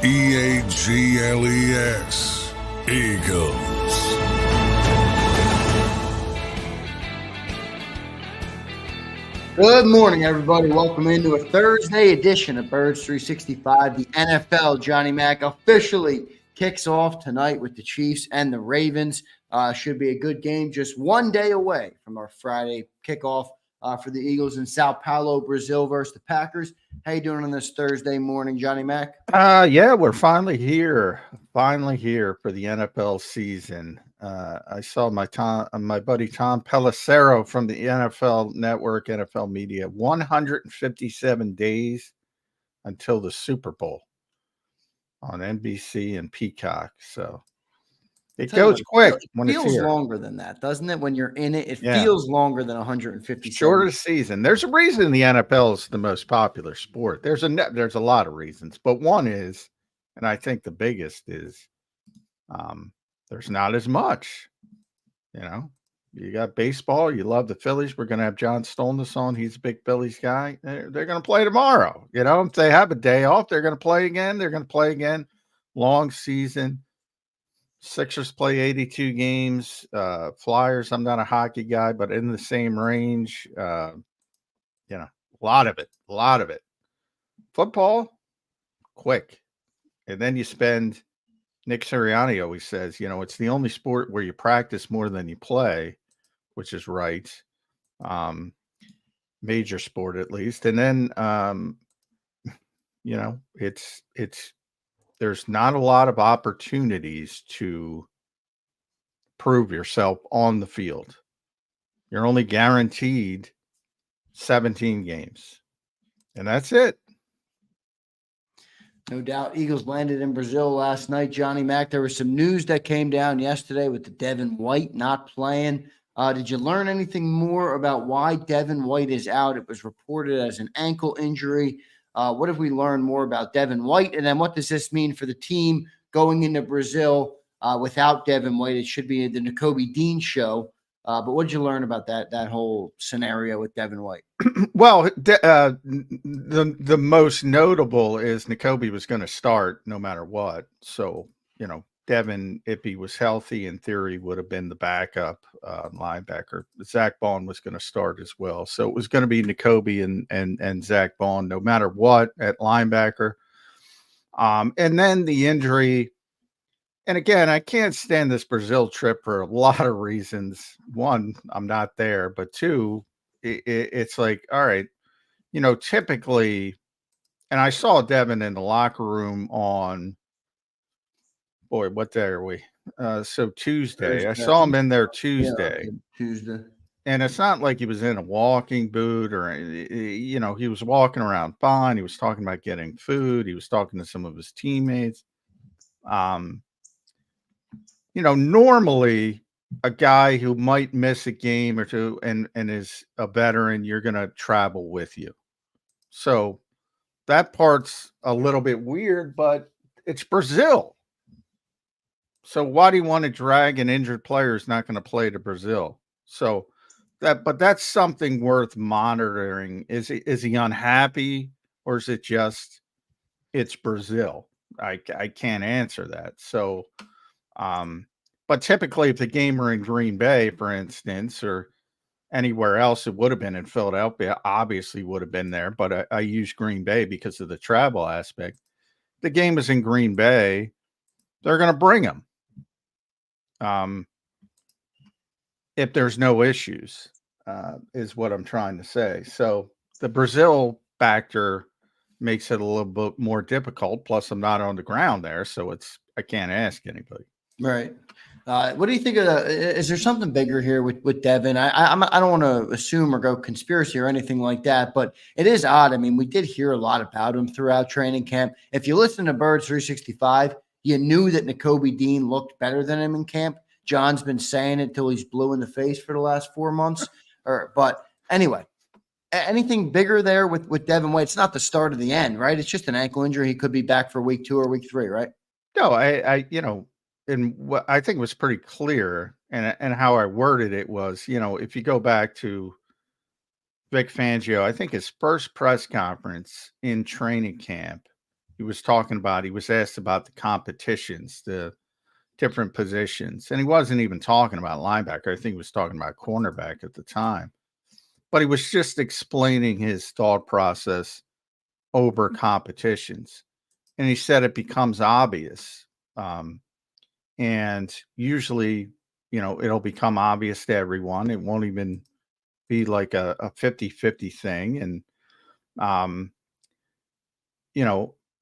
Eagles. Eagles. Good morning, everybody. Welcome into a Thursday edition of Birds 365. The NFL, Johnny Mac, officially kicks off tonight with the Chiefs and the Ravens. Should be a good game, just one day away from our Friday kickoff for the Eagles in Sao Paulo, Brazil versus the Packers. How you doing on this Thursday morning, Johnny Mac? Yeah, we're finally here for the NFL season. I saw my buddy Tom Pelissero from the NFL Network, NFL Media, 157 days until the Super Bowl on NBC and Peacock. So it goes quick when it's here. It feels longer than that, doesn't it? When you're in it, it Yeah. feels longer than 157. Shorter season. There's a reason the NFL is the most popular sport. There's a lot of reasons, but one is, and I think the biggest is, there's not as much. You got baseball. You love the Phillies. We're going to have John Stolnis on. He's a big Phillies guy. They're going to play tomorrow. If they have a day off, they're going to play again. They're going to play again. Long season. Sixers play 82 games. Flyers, I'm not a hockey guy, but in the same range. A lot of it. Football, quick. And then you spend, Nick Sirianni always says, it's the only sport where you practice more than you play, which is right. Major sport, at least. And then, there's not a lot of opportunities to prove yourself on the field. You're only guaranteed 17 games, and that's it. No doubt. Eagles landed in Brazil last night, Johnny Mac. There was some news that came down yesterday with the Devin White not playing. Did you learn anything more about why Devin White is out? It was reported as an ankle injury. What have we learned more about Devin White? And then what does this mean for the team going into Brazil without Devin White? It should be the Nakobe Dean show. But what did you learn about that whole scenario with Devin White? Well, the most notable is Nakobe was going to start no matter what. So, Devin, if he was healthy, in theory, would have been the backup linebacker. Zach Bond was going to start as well. So it was going to be Nakobe and Zach Bond no matter what at linebacker. And then the injury. And again, I can't stand this Brazil trip for a lot of reasons. One, I'm not there. But two, it's like, all right, typically, and I saw Devin in the locker room on, boy, what day are we? So Tuesday. I saw him in there Tuesday. Yeah, Tuesday. And it's not like he was in a walking boot or, he was walking around fine. He was talking about getting food. He was talking to some of his teammates. Normally a guy who might miss a game or two and is a veteran, you're going to travel with you. So that part's a little bit weird, but it's Brazil. So why do you want to drag an injured player who's not going to play to Brazil? So but that's something worth monitoring. Is he unhappy, or is it just it's Brazil? I can't answer that. So, but typically if the game were in Green Bay, for instance, or anywhere else, it would have been in Philadelphia, obviously would have been there, but I use Green Bay because of the travel aspect. The game is in Green Bay. They're going to bring him. If there's no issues, is what I'm trying to say. So the Brazil factor makes it a little bit more difficult. Plus, I'm not on the ground there, so I can't ask anybody. Right. What do you think of is there something bigger here with Devin? I don't want to assume or go conspiracy or anything like that, but it is odd. I mean, we did hear a lot about him throughout training camp. If you listen to Birds 365, you knew that Nakobe Dean looked better than him in camp. John's been saying it till he's blue in the face for the last 4 months. But anyway, anything bigger there with Devin White? It's not the start of the end, right? It's just an ankle injury. He could be back for week 2 or week 3, right? No, and what I think was pretty clear, and how I worded it was, if you go back to Vic Fangio, I think his first press conference in training camp, he was asked about the competitions, the different positions. And he wasn't even talking about linebacker. I think he was talking about cornerback at the time. But he was just explaining his thought process over competitions. And he said it becomes obvious. And usually, it'll become obvious to everyone. It won't even be like a 50-50 thing. And,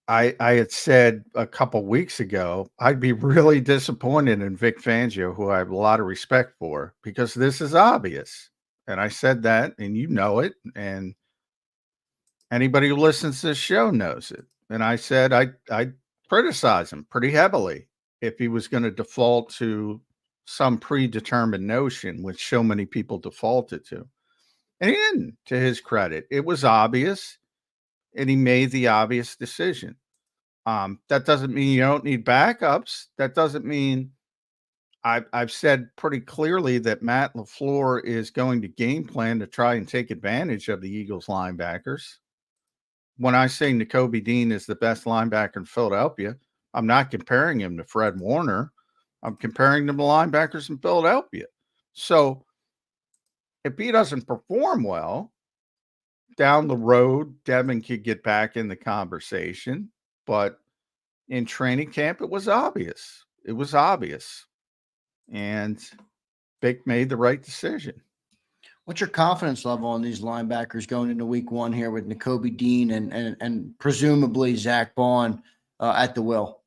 I had said a couple weeks ago, I'd be really disappointed in Vic Fangio, who I have a lot of respect for, because this is obvious. And I said that, and you know it. And anybody who listens to this show knows it. And I said I'd criticize him pretty heavily if he was going to default to some predetermined notion, which so many people defaulted to. And he didn't, to his credit. It was obvious, and he made the obvious decision. That doesn't mean you don't need backups. That doesn't mean I've said pretty clearly that Matt LaFleur is going to game plan to try and take advantage of the Eagles linebackers. When I say Nakobe Dean is the best linebacker in Philadelphia, I'm not comparing him to Fred Warner. I'm comparing them to linebackers in Philadelphia. So if he doesn't perform well, down the road, Devin could get back in the conversation. But in training camp, it was obvious. It was obvious. And Vic made the right decision. What's your confidence level on these linebackers going into week one here with Nakobe Dean and presumably Zach Bond at the wheel?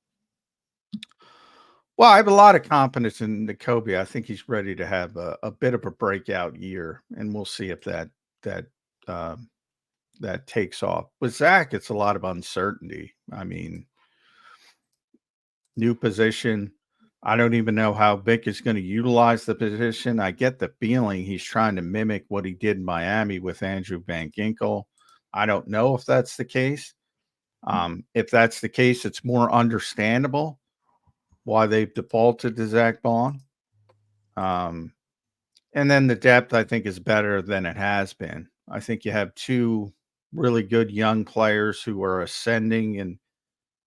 Well, I have a lot of confidence in Nakobe. I think he's ready to have a bit of a breakout year, and we'll see if that takes off. With Zach, it's a lot of uncertainty. I mean, new position. I don't even know how Vic is going to utilize the position. I get the feeling he's trying to mimic what he did in Miami with Andrew Van Ginkel. I don't know if that's the case. If that's the case, it's more understandable why they've defaulted to Zach Bond. And then the depth, I think, is better than it has been. I think you have two really good young players who are ascending, and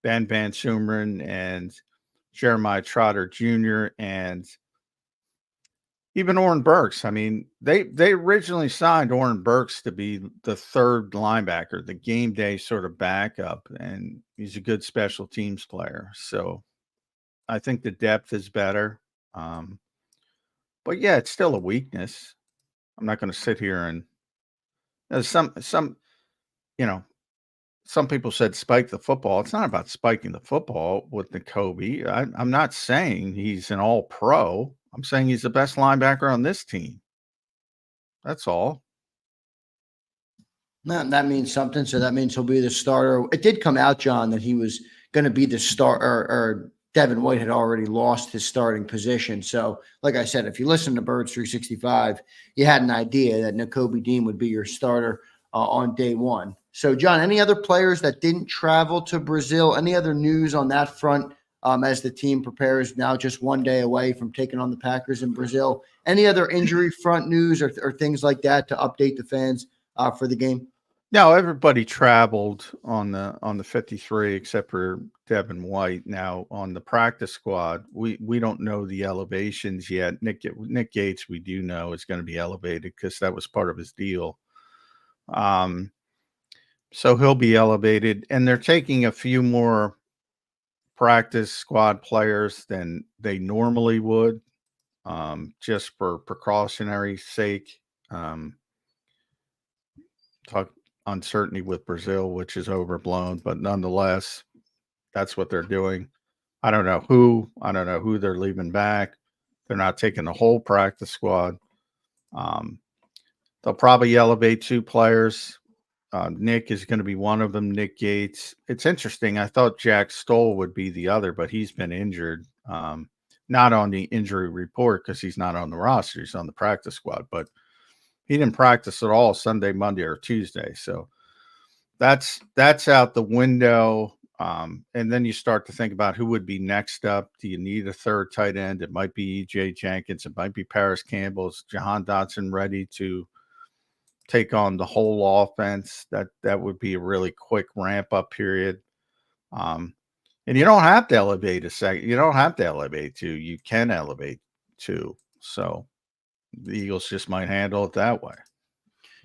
Ben Van Sumeren and Jeremiah Trotter Jr. and even Oren Burks. I mean, they originally signed Oren Burks to be the third linebacker, the game day sort of backup, and he's a good special teams player. So I think the depth is better. But yeah, it's still a weakness. I'm not going to sit here and some people said spike the football. It's not about spiking the football with Nakobe. I'm not saying he's an all pro. I'm saying he's the best linebacker on this team. That's all. That means something. So that means he'll be the starter. It did come out, John, that he was going to be the starter, or Devin White had already lost his starting position. So, like I said, if you listen to Birds 365, you had an idea that Nakobe Dean would be your starter on day one. So, John, any other players that didn't travel to Brazil? Any other news on that front as the team prepares now just one day away from taking on the Packers in Brazil? Any other injury front news or things like that to update the fans for the game? No, everybody traveled on the 53 except for Devin White. Now on the practice squad, we don't know the elevations yet. Nick Gates, we do know, is going to be elevated because that was part of his deal. So he'll be elevated, and they're taking a few more practice squad players than they normally would, just for precautionary sake. Talk uncertainty with Brazil, which is overblown, but nonetheless, that's what they're doing. I don't know who they're leaving back. They're not taking the whole practice squad. They'll probably elevate two players. Nick is going to be one of them, Nick Gates. It's interesting. I thought Jack Stoll would be the other, but he's been injured. Not on the injury report because he's not on the roster. He's on the practice squad, but he didn't practice at all Sunday, Monday, or Tuesday. So that's out the window. And then you start to think about who would be next up. Do you need a third tight end? It might be E.J. Jenkins. It might be Paris Campbell. Is Johan Dotson ready to take on the whole offense? That would be a really quick ramp up period. And you don't have to elevate a second. You don't have to elevate two. You can elevate two. So the Eagles just might handle it that way.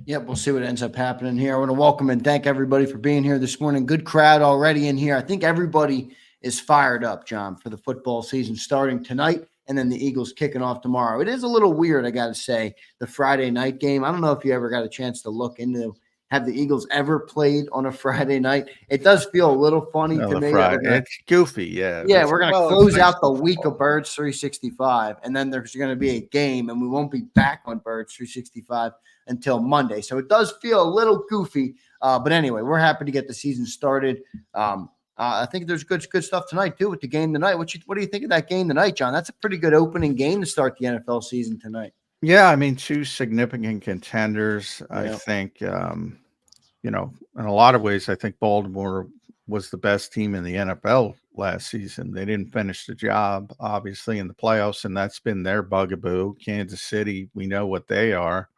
Yep, we'll see what ends up happening here. I want to welcome and thank everybody for being here this morning. Good crowd already in here. I think everybody is fired up, John, for the football season starting tonight and then the Eagles kicking off tomorrow. It is a little weird, I got to say, the Friday night game. I don't know if you ever got a chance to look into have the Eagles ever played on a Friday night. It does feel a little funny to me. It's goofy, yeah. Yeah, we're going to close out the week of Birds 365, and then there's going to be a game, and we won't be back on Birds 365 until Monday. So it does feel a little goofy. But anyway, we're happy to get the season started. I think there's good stuff tonight, too, with the game tonight. What do you think of that game tonight, John? That's a pretty good opening game to start the NFL season tonight. Yeah, I mean, two significant contenders. Yeah. I think, in a lot of ways, I think Baltimore was the best team in the NFL last season. They didn't finish the job, obviously, in the playoffs, and that's been their bugaboo. Kansas City, we know what they are.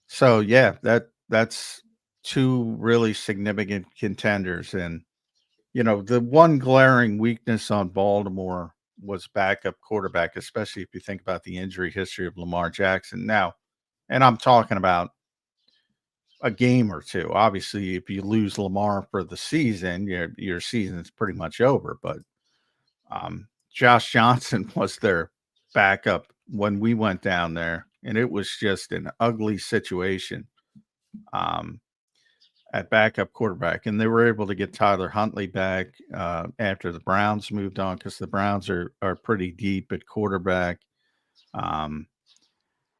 So, yeah, that's two really significant contenders. And, the one glaring weakness on Baltimore was backup quarterback, especially if you think about the injury history of Lamar Jackson. Now, and I'm talking about a game or two. Obviously, if you lose Lamar for the season, your season's pretty much over. But Josh Johnson was their backup when we went down there, and it was just an ugly situation at backup quarterback. And they were able to get Tyler Huntley back after the Browns moved on, because the Browns are pretty deep at quarterback.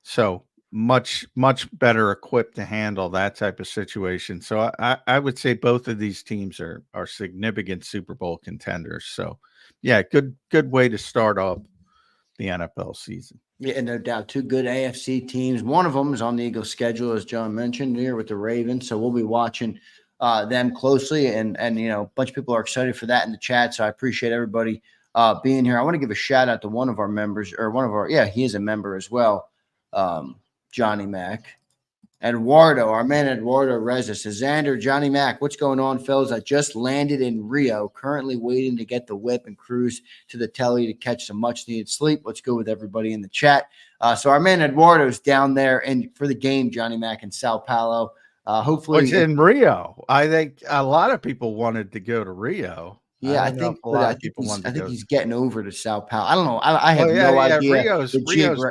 So much better equipped to handle that type of situation. So I would say both of these teams are significant Super Bowl contenders. So yeah, good way to start off the NFL season. Yeah, no doubt. Two good AFC teams. One of them is on the Eagles schedule, as John mentioned, here with the Ravens. So we'll be watching them closely, and a bunch of people are excited for that in the chat. So I appreciate everybody being here. I want to give a shout out to one of our members, he is a member as well. Johnny Mac. Eduardo, our man Eduardo Reza says, Zander, Johnny Mac, what's going on, fellas? I just landed in Rio, currently waiting to get the whip and cruise to the telly to catch some much-needed sleep. Let's go with everybody in the chat. So our man Eduardo's down there and for the game, Johnny Mac, in Sao Paulo. Hopefully it's in Rio. I think a lot of people wanted to go to Rio. Yeah, I think he's getting over to Sao Paulo. I don't know. I have no idea Rio's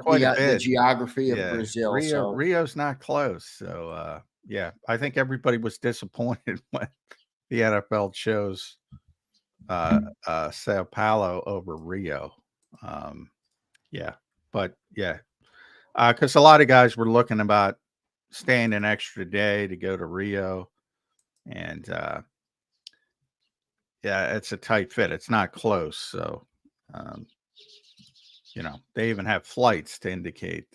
quite a bit. The geography of Brazil. Rio's not close. So, I think everybody was disappointed when the NFL chose Sao Paulo over Rio. Because a lot of guys were looking about staying an extra day to go to Rio, and it's a tight fit. It's not close. So, they even have flights to indicate.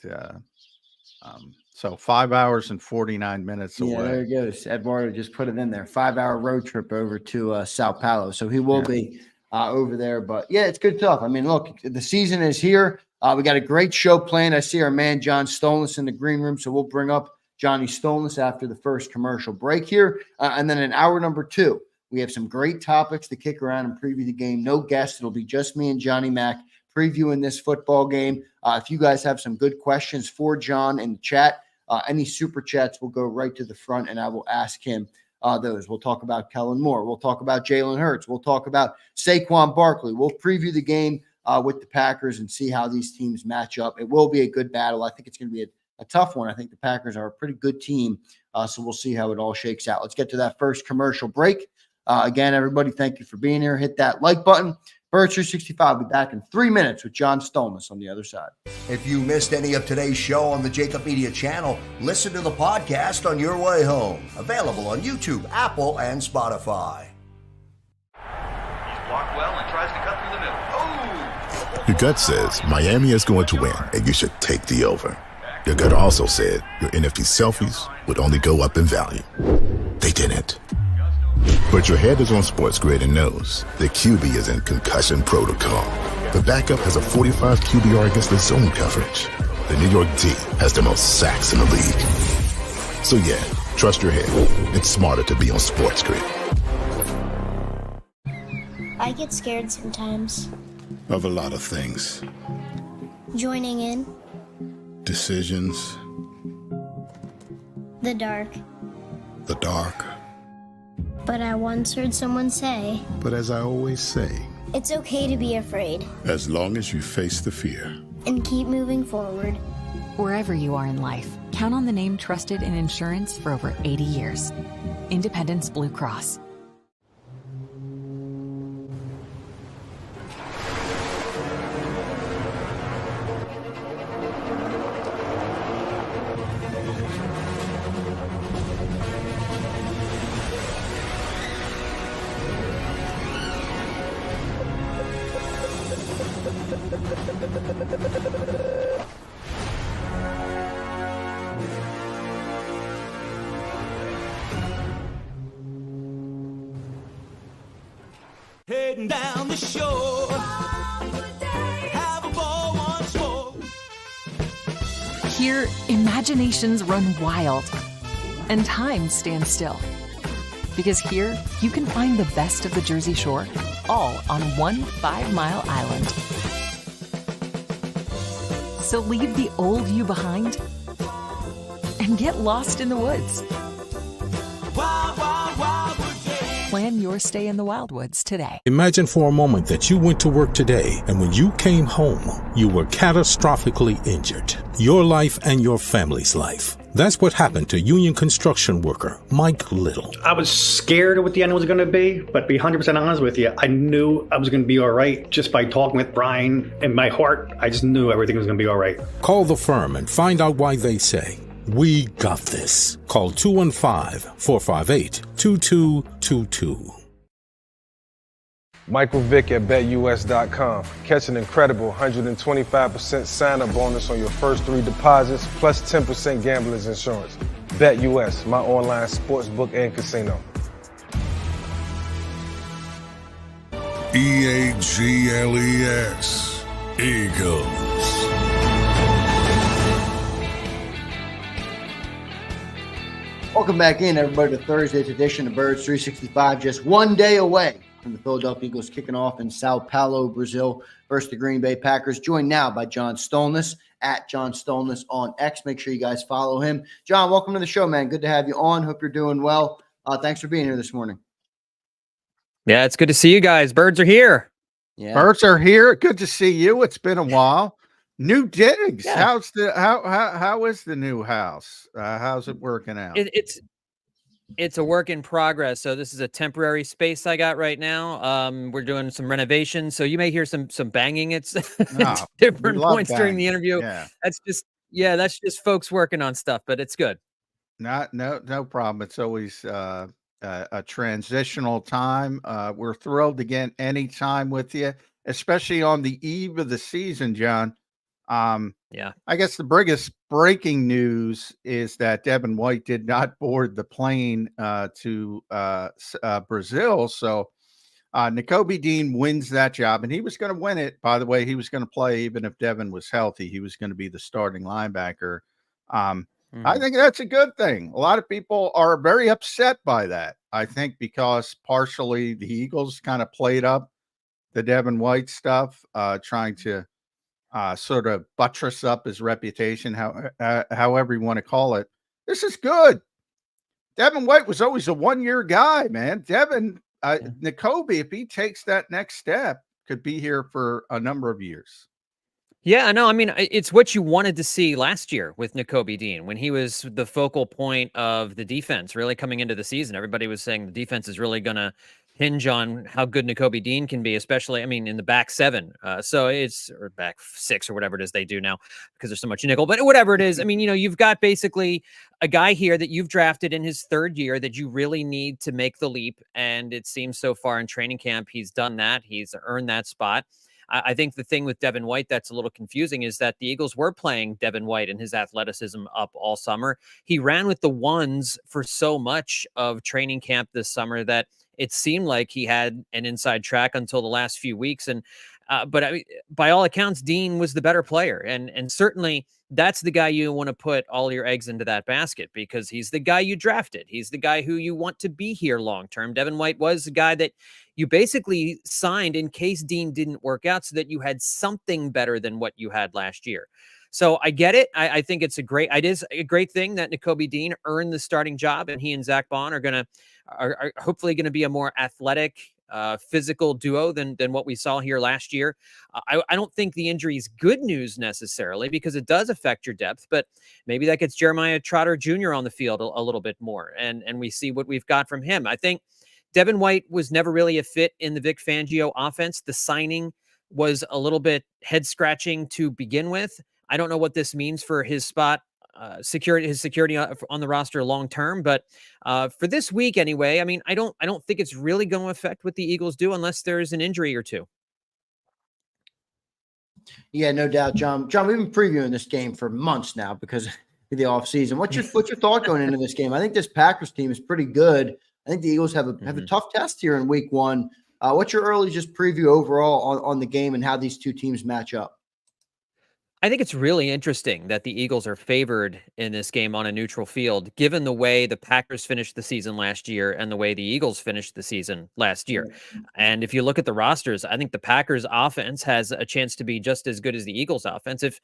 So 5 hours and 49 minutes away. Yeah, there he goes. Eduardo just put it in there. 5-hour road trip over to Sao Paulo. So he will be over there. But, it's good stuff. I mean, look, the season is here. We got a great show planned. I see our man John Stolnis in the green room. So we'll bring up Johnny Stolnis after the first commercial break here. And then in hour number 2, we have some great topics to kick around and preview the game. No guests. It'll be just me and Johnny Mac previewing this football game. If you guys have some good questions for John in the chat, any super chats will go right to the front, and I will ask him those. We'll talk about Kellen Moore. We'll talk about Jalen Hurts. We'll talk about Saquon Barkley. We'll preview the game with the Packers and see how these teams match up. It will be a good battle. I think it's going to be a tough one. I think the Packers are a pretty good team, so we'll see how it all shakes out. Let's get to that first commercial break. Again, everybody, thank you for being here. Hit that like button. Birds 365 will be back in 3 minutes with John Stolnis on the other side. If you missed any of today's show on the JAKIB Media channel, listen to the podcast on your way home. Available on YouTube, Apple, and Spotify. He's blocked well and tries to cut through the middle. Oh! Your gut says Miami is going to win, and you should take the over. Your gut also said your NFT selfies would only go up in value. They didn't. But your head is on Sports Grid and knows the QB is in concussion protocol. The backup has a 45 QBR against the zone coverage. The New York D has the most sacks in the league. So yeah, trust your head. It's smarter to be on Sports Grid. I get scared sometimes. Of a lot of things. Joining in. Decisions. The dark. The dark. But I once heard someone say, But as I always say, it's okay to be afraid. as long as you face the fear. And keep moving forward. Wherever you are in life, count on the name trusted in insurance for over 80 years. Independence Blue Cross. Heading down the shore, have a ball once more. Here, imaginations run wild and time stands still. Because here, you can find the best of the Jersey Shore, all on one 5-mile island. So leave the old you behind and get lost in the woods. Wild, wild, wildwood day. Plan your stay in the Wildwoods today. Imagine for a moment that you went to work today and when you came home, you were catastrophically injured. Your life and your family's life. That's what happened to union construction worker Mike Little. I was scared of what the end was going to be, but to be 100% honest with you, I knew I was going to be all right just by talking with Brian. In my heart, I just knew everything was going to be all right. Call the firm and find out why they say, "We got this." Call 215-458-2222. Michael Vick at BetUS.com. Catch an incredible 125% sign-up bonus on your first 3 deposits, plus 10% gambler's insurance. BetUS, my online sportsbook and casino. EAGLES. Eagles. Welcome back in, everybody, to Thursday's edition of Birds 365. Just one day away from the Philadelphia Eagles kicking off in Sao Paulo, Brazil, versus the Green Bay Packers. Joined now by John Stolnis at John Stolnis on X. Make sure you guys follow him. John, welcome to the show, man. Good to have you on. Hope you're doing well. Thanks for being here this morning. Yeah, it's good to see you guys. Birds are here. Yeah, Birds are here. Good to see you. It's been a while. New digs. Yeah. How's the how is the new house? How's it working out? It's a work in progress. So this is a temporary space I got right now. We're doing some renovations, so you may hear some banging. It's at different points during the interview. Yeah. That's just folks working on stuff, but it's good. No problem. It's always a transitional time. We're thrilled to get any time with you, especially on the eve of the season, John. Yeah, I guess the biggest breaking news is that Devin White did not board the plane to Brazil. So Nakobe Dean wins that job, and he was going to win it. By the way, he was going to play even if Devin was healthy. He was going to be the starting linebacker. I think that's a good thing. A lot of people are very upset by that. I think because partially the Eagles kind of played up the Devin White stuff, trying to sort of buttress up his reputation, however you want to call it. This is good. Devin White was always a one-year guy, man. Nakobe, if he takes that next step, could be here for a number of years. Yeah, I know. I mean, it's what you wanted to see last year with Nakobe Dean when he was the focal point of the defense really coming into the season. Everybody was saying the defense is really going to hinge on how good Nakobe Dean can be, especially, I mean, in the back 7. So it's, or back 6 or whatever it is they do now because there's so much nickel, but whatever it is, I mean, you know, you've got basically a guy here that you've drafted in his 3rd year that you really need to make the leap. And it seems so far in training camp, he's done that. He's earned that spot. I think the thing with Devin White that's a little confusing is that the Eagles were playing Devin White and his athleticism up all summer. He ran with the ones for so much of training camp this summer that it seemed like he had an inside track until the last few weeks. And but by all accounts, Dean was the better player. And certainly that's the guy you want to put all your eggs into that basket because he's the guy you drafted. He's the guy who you want to be here long term. Devin White was the guy that you basically signed in case Dean didn't work out so that you had something better than what you had last year. So I get it. I think it is a great thing that Nakobe Dean earned the starting job, and he and Zach Bond are hopefully going to be a more athletic, physical duo than what we saw here last year. I don't think the injury is good news necessarily because it does affect your depth, but maybe that gets Jeremiah Trotter Jr. on the field a little bit more, and we see what we've got from him. I think Devin White was never really a fit in the Vic Fangio offense. The signing was a little bit head scratching to begin with. I don't know what this means for his spot, his security on the roster long term, but for this week anyway, I mean, I don't think it's really going to affect what the Eagles do unless there's an injury or two. Yeah, no doubt, John. John, we've been previewing this game for months now because of the offseason. What's your thought going into this game? I think this Packers team is pretty good. I think the Eagles have a tough test here in week one. What's your early just preview overall on the game and how these two teams match up? I think it's really interesting that the Eagles are favored in this game on a neutral field, given the way the Packers finished the season last year and the way the Eagles finished the season last year. And if you look at the rosters, I think the Packers offense has a chance to be just as good as the Eagles offense and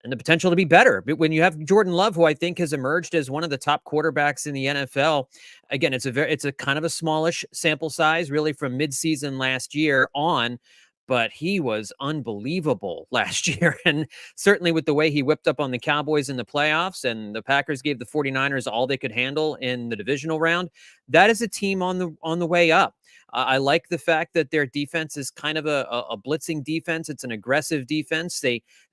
the potential to be better. But when you have Jordan Love, who I think has emerged as one of the top quarterbacks in the NFL, again, it's a kind of a smallish sample size, really from midseason last year on. But he was unbelievable last year. And certainly with the way he whipped up on the Cowboys in the playoffs and the Packers gave the 49ers all they could handle in the divisional round, that is a team on the way up. I like the fact that their defense is kind of a blitzing defense. It's an aggressive defense.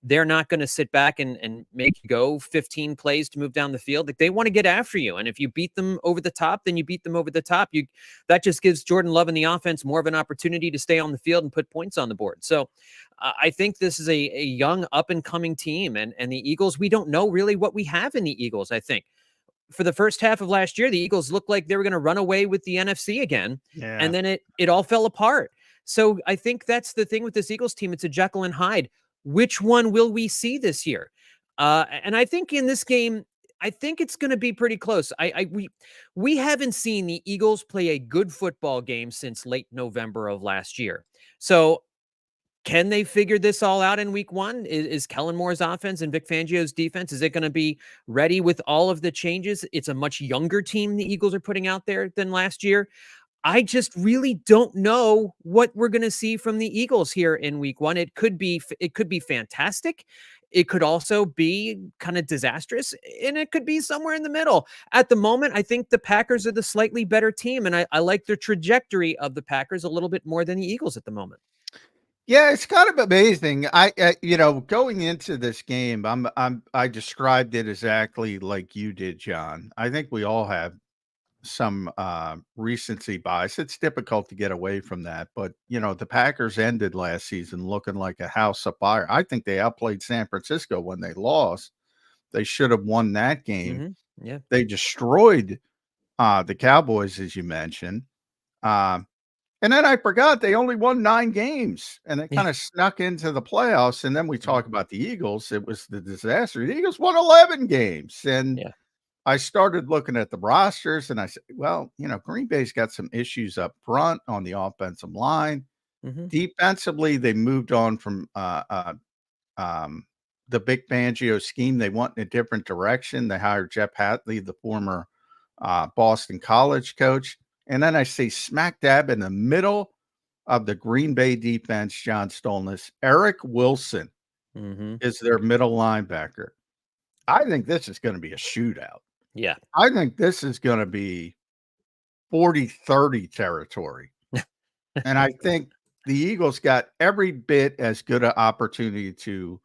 They're not going to sit back and make you go 15 plays to move down the field. Like, they want to get after you. And if you beat them over the top, then you beat them over the top. That just gives Jordan Love and the offense more of an opportunity to stay on the field and put points on the board. So I think this is a young up and coming team. And the Eagles, we don't know really what we have in the Eagles, I think. For the first half of last year, the Eagles looked like they were going to run away with the NFC again. Yeah. And then it all fell apart. So I think that's the thing with this Eagles team. It's a Jekyll and Hyde. Which one will we see this year? And I think in this game, I think it's going to be pretty close. We haven't seen the Eagles play a good football game since late November of last year. So can they figure this all out in week one? Is Kellen Moore's offense and Vic Fangio's defense, is it going to be ready with all of the changes? It's a much younger team the Eagles are putting out there than last year. I just really don't know what we're going to see from the Eagles here in week one. It could be fantastic. It could also be kind of disastrous, and it could be somewhere in the middle. At the moment, I think the Packers are the slightly better team, and I like the trajectory of the Packers a little bit more than the Eagles at the moment. Yeah, it's kind of amazing. Going into this game, I described it exactly like you did, John. I think we all have some recency bias. It's difficult to get away from that, but the Packers ended last season looking like a house of fire. I think they outplayed San Francisco when they lost. They should have won that game. Mm-hmm. Yeah, they destroyed the Cowboys, as you mentioned. And then I forgot they only won 9 games, and they kind of snuck into the playoffs. And then we talk about the Eagles. It was the disaster. The Eagles won 11 games. And I started looking at the rosters, and I said, well, Green Bay's got some issues up front on the offensive line. Mm-hmm. Defensively, they moved on from the Vic Fangio scheme. They went in a different direction. They hired Jeff Hatley, the former Boston College coach. And then I say smack dab in the middle of the Green Bay defense, John Stolnis, Eric Wilson is their middle linebacker. I think this is going to be a shootout. Yeah. I think this is going to be 40-30 territory. And I think the Eagles got every bit as good an opportunity to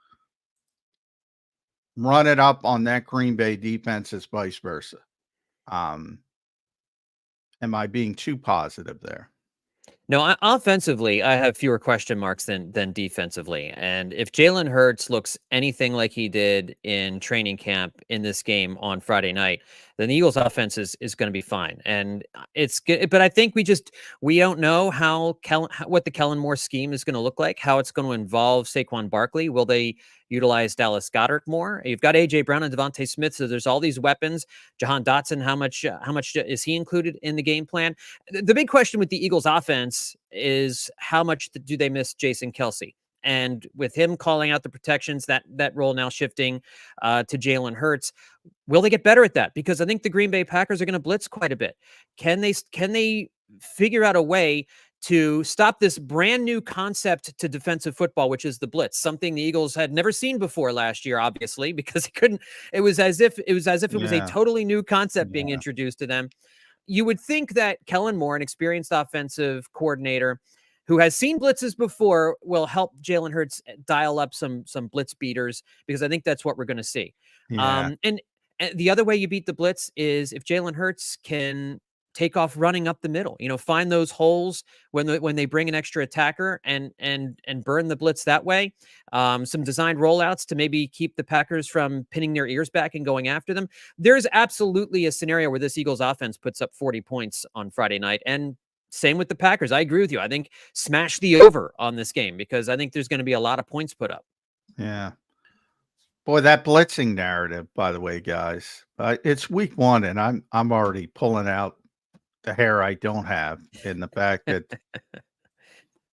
run it up on that Green Bay defense as vice versa. Am I being too positive there? No, offensively, I have fewer question marks than defensively. And if Jalen Hurts looks anything like he did in training camp in this game on Friday night, then the Eagles offense is going to be fine. And it's good. But I think we don't know what the Kellen Moore scheme is going to look like, how it's going to involve Saquon Barkley. Will they utilize Dallas Goedert more. You've got A.J. Brown and Devontae Smith, so there's all these weapons. Johan Dotson, how much is he included in the game plan? The big question with the Eagles offense is how much do they miss Jason Kelce? And with him calling out the protections, that role now shifting to Jalen Hurts, will they get better at that? Because I think the Green Bay Packers are going to blitz quite a bit. Can they figure out a way to stop this brand new concept to defensive football, which is the blitz, something the Eagles had never seen before last year, obviously, because it was as if it was a totally new concept being introduced to them. You would think that Kellen Moore, an experienced offensive coordinator who has seen blitzes before, will help Jalen Hurts dial up some blitz beaters, because I think that's what we're going to see. Yeah. And the other way you beat the blitz is if Jalen Hurts can take off running up the middle, find those holes when they bring an extra attacker and burn the blitz that way. Some designed rollouts to maybe keep the Packers from pinning their ears back and going after them. There's absolutely a scenario where this Eagles offense puts up 40 points on Friday night, and same with the Packers. I agree with you. I think smash the over on this game, because I think there's going to be a lot of points put up. Yeah. Boy, that blitzing narrative, by the way, guys, it's week 1 and I'm already pulling out the hair I don't have in the fact that,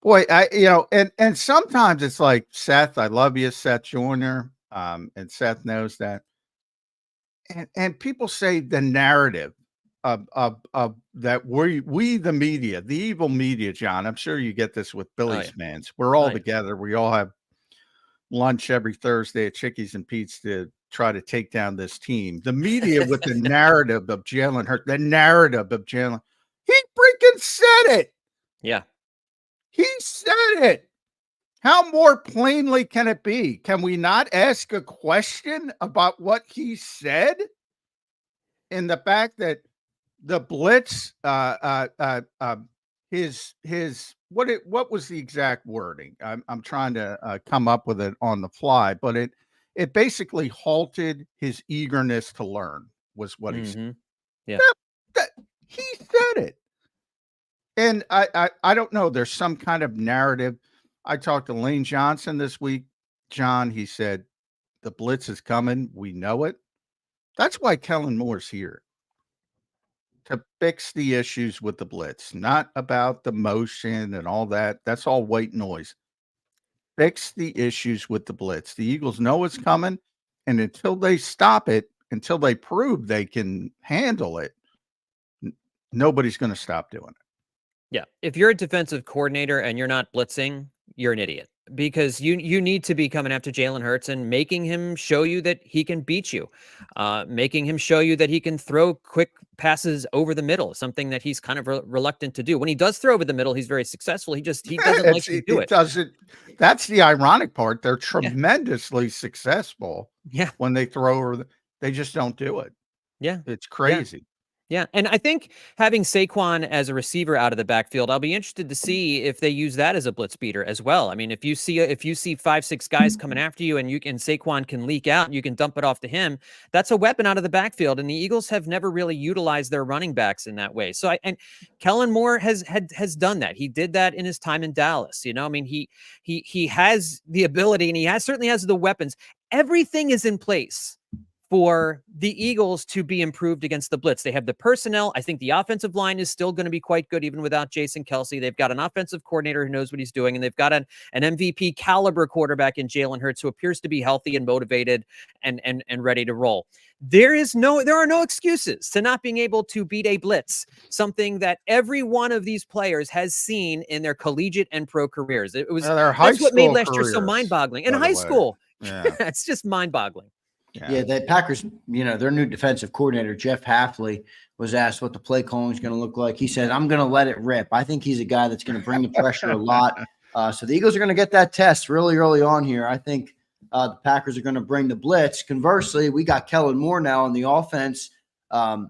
boy, and sometimes it's like, Seth, I love you, Seth Joyner. And Seth knows that. And people say the narrative of that we the media, the evil media, John, I'm sure you get this with Billy's fans. We're all together. We all have lunch every Thursday at Chickies and Pete's to try to take down this team. The media with the narrative of Jalen Hurts, he freaking said it. Yeah. He said it. How more plainly can it be? Can we not ask a question about what he said? In the fact that the blitz, what was the exact wording? I'm trying to come up with it on the fly, but it basically halted his eagerness to learn, was what he said. Yeah. He said it. And I don't know. There's some kind of narrative. I talked to Lane Johnson this week. John, he said, the blitz is coming. We know it. That's why Kellen Moore's here, to fix the issues with the blitz, not about the motion and all that. That's all white noise. Fix the issues with the blitz. The Eagles know it's coming, and until they stop it, until they prove they can handle it, nobody's going to stop doing it. Yeah. If you're a defensive coordinator and you're not blitzing, you're an idiot, because you need to be coming after Jalen Hurts and making him show you that he can beat you, making him show you that he can throw quick passes over the middle, something that he's kind of reluctant to do. When he does throw over the middle, he's very successful. He doesn't like to do it. That's the ironic part. They're tremendously successful. Yeah. When they throw over, they just don't do it. Yeah. It's crazy. Yeah. And I think having Saquon as a receiver out of the backfield, I'll be interested to see if they use that as a blitz beater as well. I mean, if you see 5-6 guys coming after you and Saquon can leak out and you can dump it off to him, that's a weapon out of the backfield. And the Eagles have never really utilized their running backs in that way. So Kellen Moore has done that. He did that in his time in Dallas. I mean, he has the ability, and he certainly has the weapons. Everything is in place for the Eagles to be improved against the blitz. They have the personnel. I think the offensive line is still going to be quite good, even without Jason Kelce. They've got an offensive coordinator who knows what he's doing, and they've got an MVP caliber quarterback in Jalen Hurts, who appears to be healthy and motivated and ready to roll. There are no excuses to not being able to beat a blitz, something that every one of these players has seen in their collegiate and pro careers. That's what made last year so mind-boggling. In high school, it's just mind-boggling. Yeah, the Packers, their new defensive coordinator, Jeff Hafley, was asked what the play calling is going to look like. He said, I'm going to let it rip. I think he's a guy that's going to bring the pressure a lot. So the Eagles are going to get that test really early on here. I think the Packers are going to bring the blitz. Conversely, we got Kellen Moore now on the offense. John,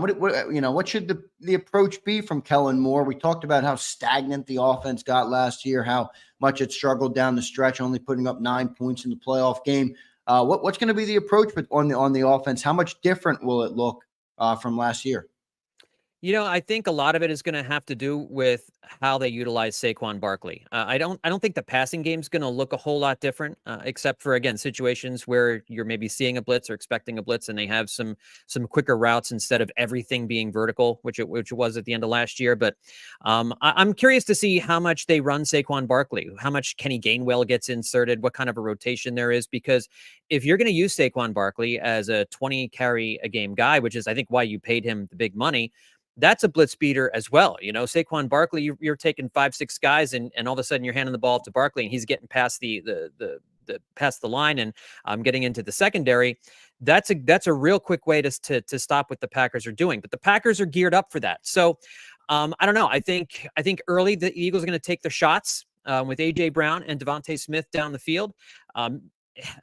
what should the approach be from Kellen Moore? We talked about how stagnant the offense got last year, how much it struggled down the stretch, only putting up 9 points in the playoff game. What's going to be the approach on the offense? How much different will it look from last year? I think a lot of it is going to have to do with how they utilize Saquon Barkley. I don't think the passing game is going to look a whole lot different, except for, again, situations where you're maybe seeing a blitz or expecting a blitz, and they have some quicker routes instead of everything being vertical, which it was at the end of last year. But I'm curious to see how much they run Saquon Barkley, how much Kenny Gainwell gets inserted, what kind of a rotation there is, because if you're going to use Saquon Barkley as a 20 carry a game guy, which is I think why you paid him the big money, that's a blitz beater as well. Saquon Barkley, you're taking 5-6 guys, and all of a sudden you're handing the ball to Barkley, and he's getting past the past the line and getting into the secondary. That's a real quick way to stop what the Packers are doing. But the Packers are geared up for that. So I don't know. I think early the Eagles are going to take the shots with AJ Brown and Devontae Smith down the field.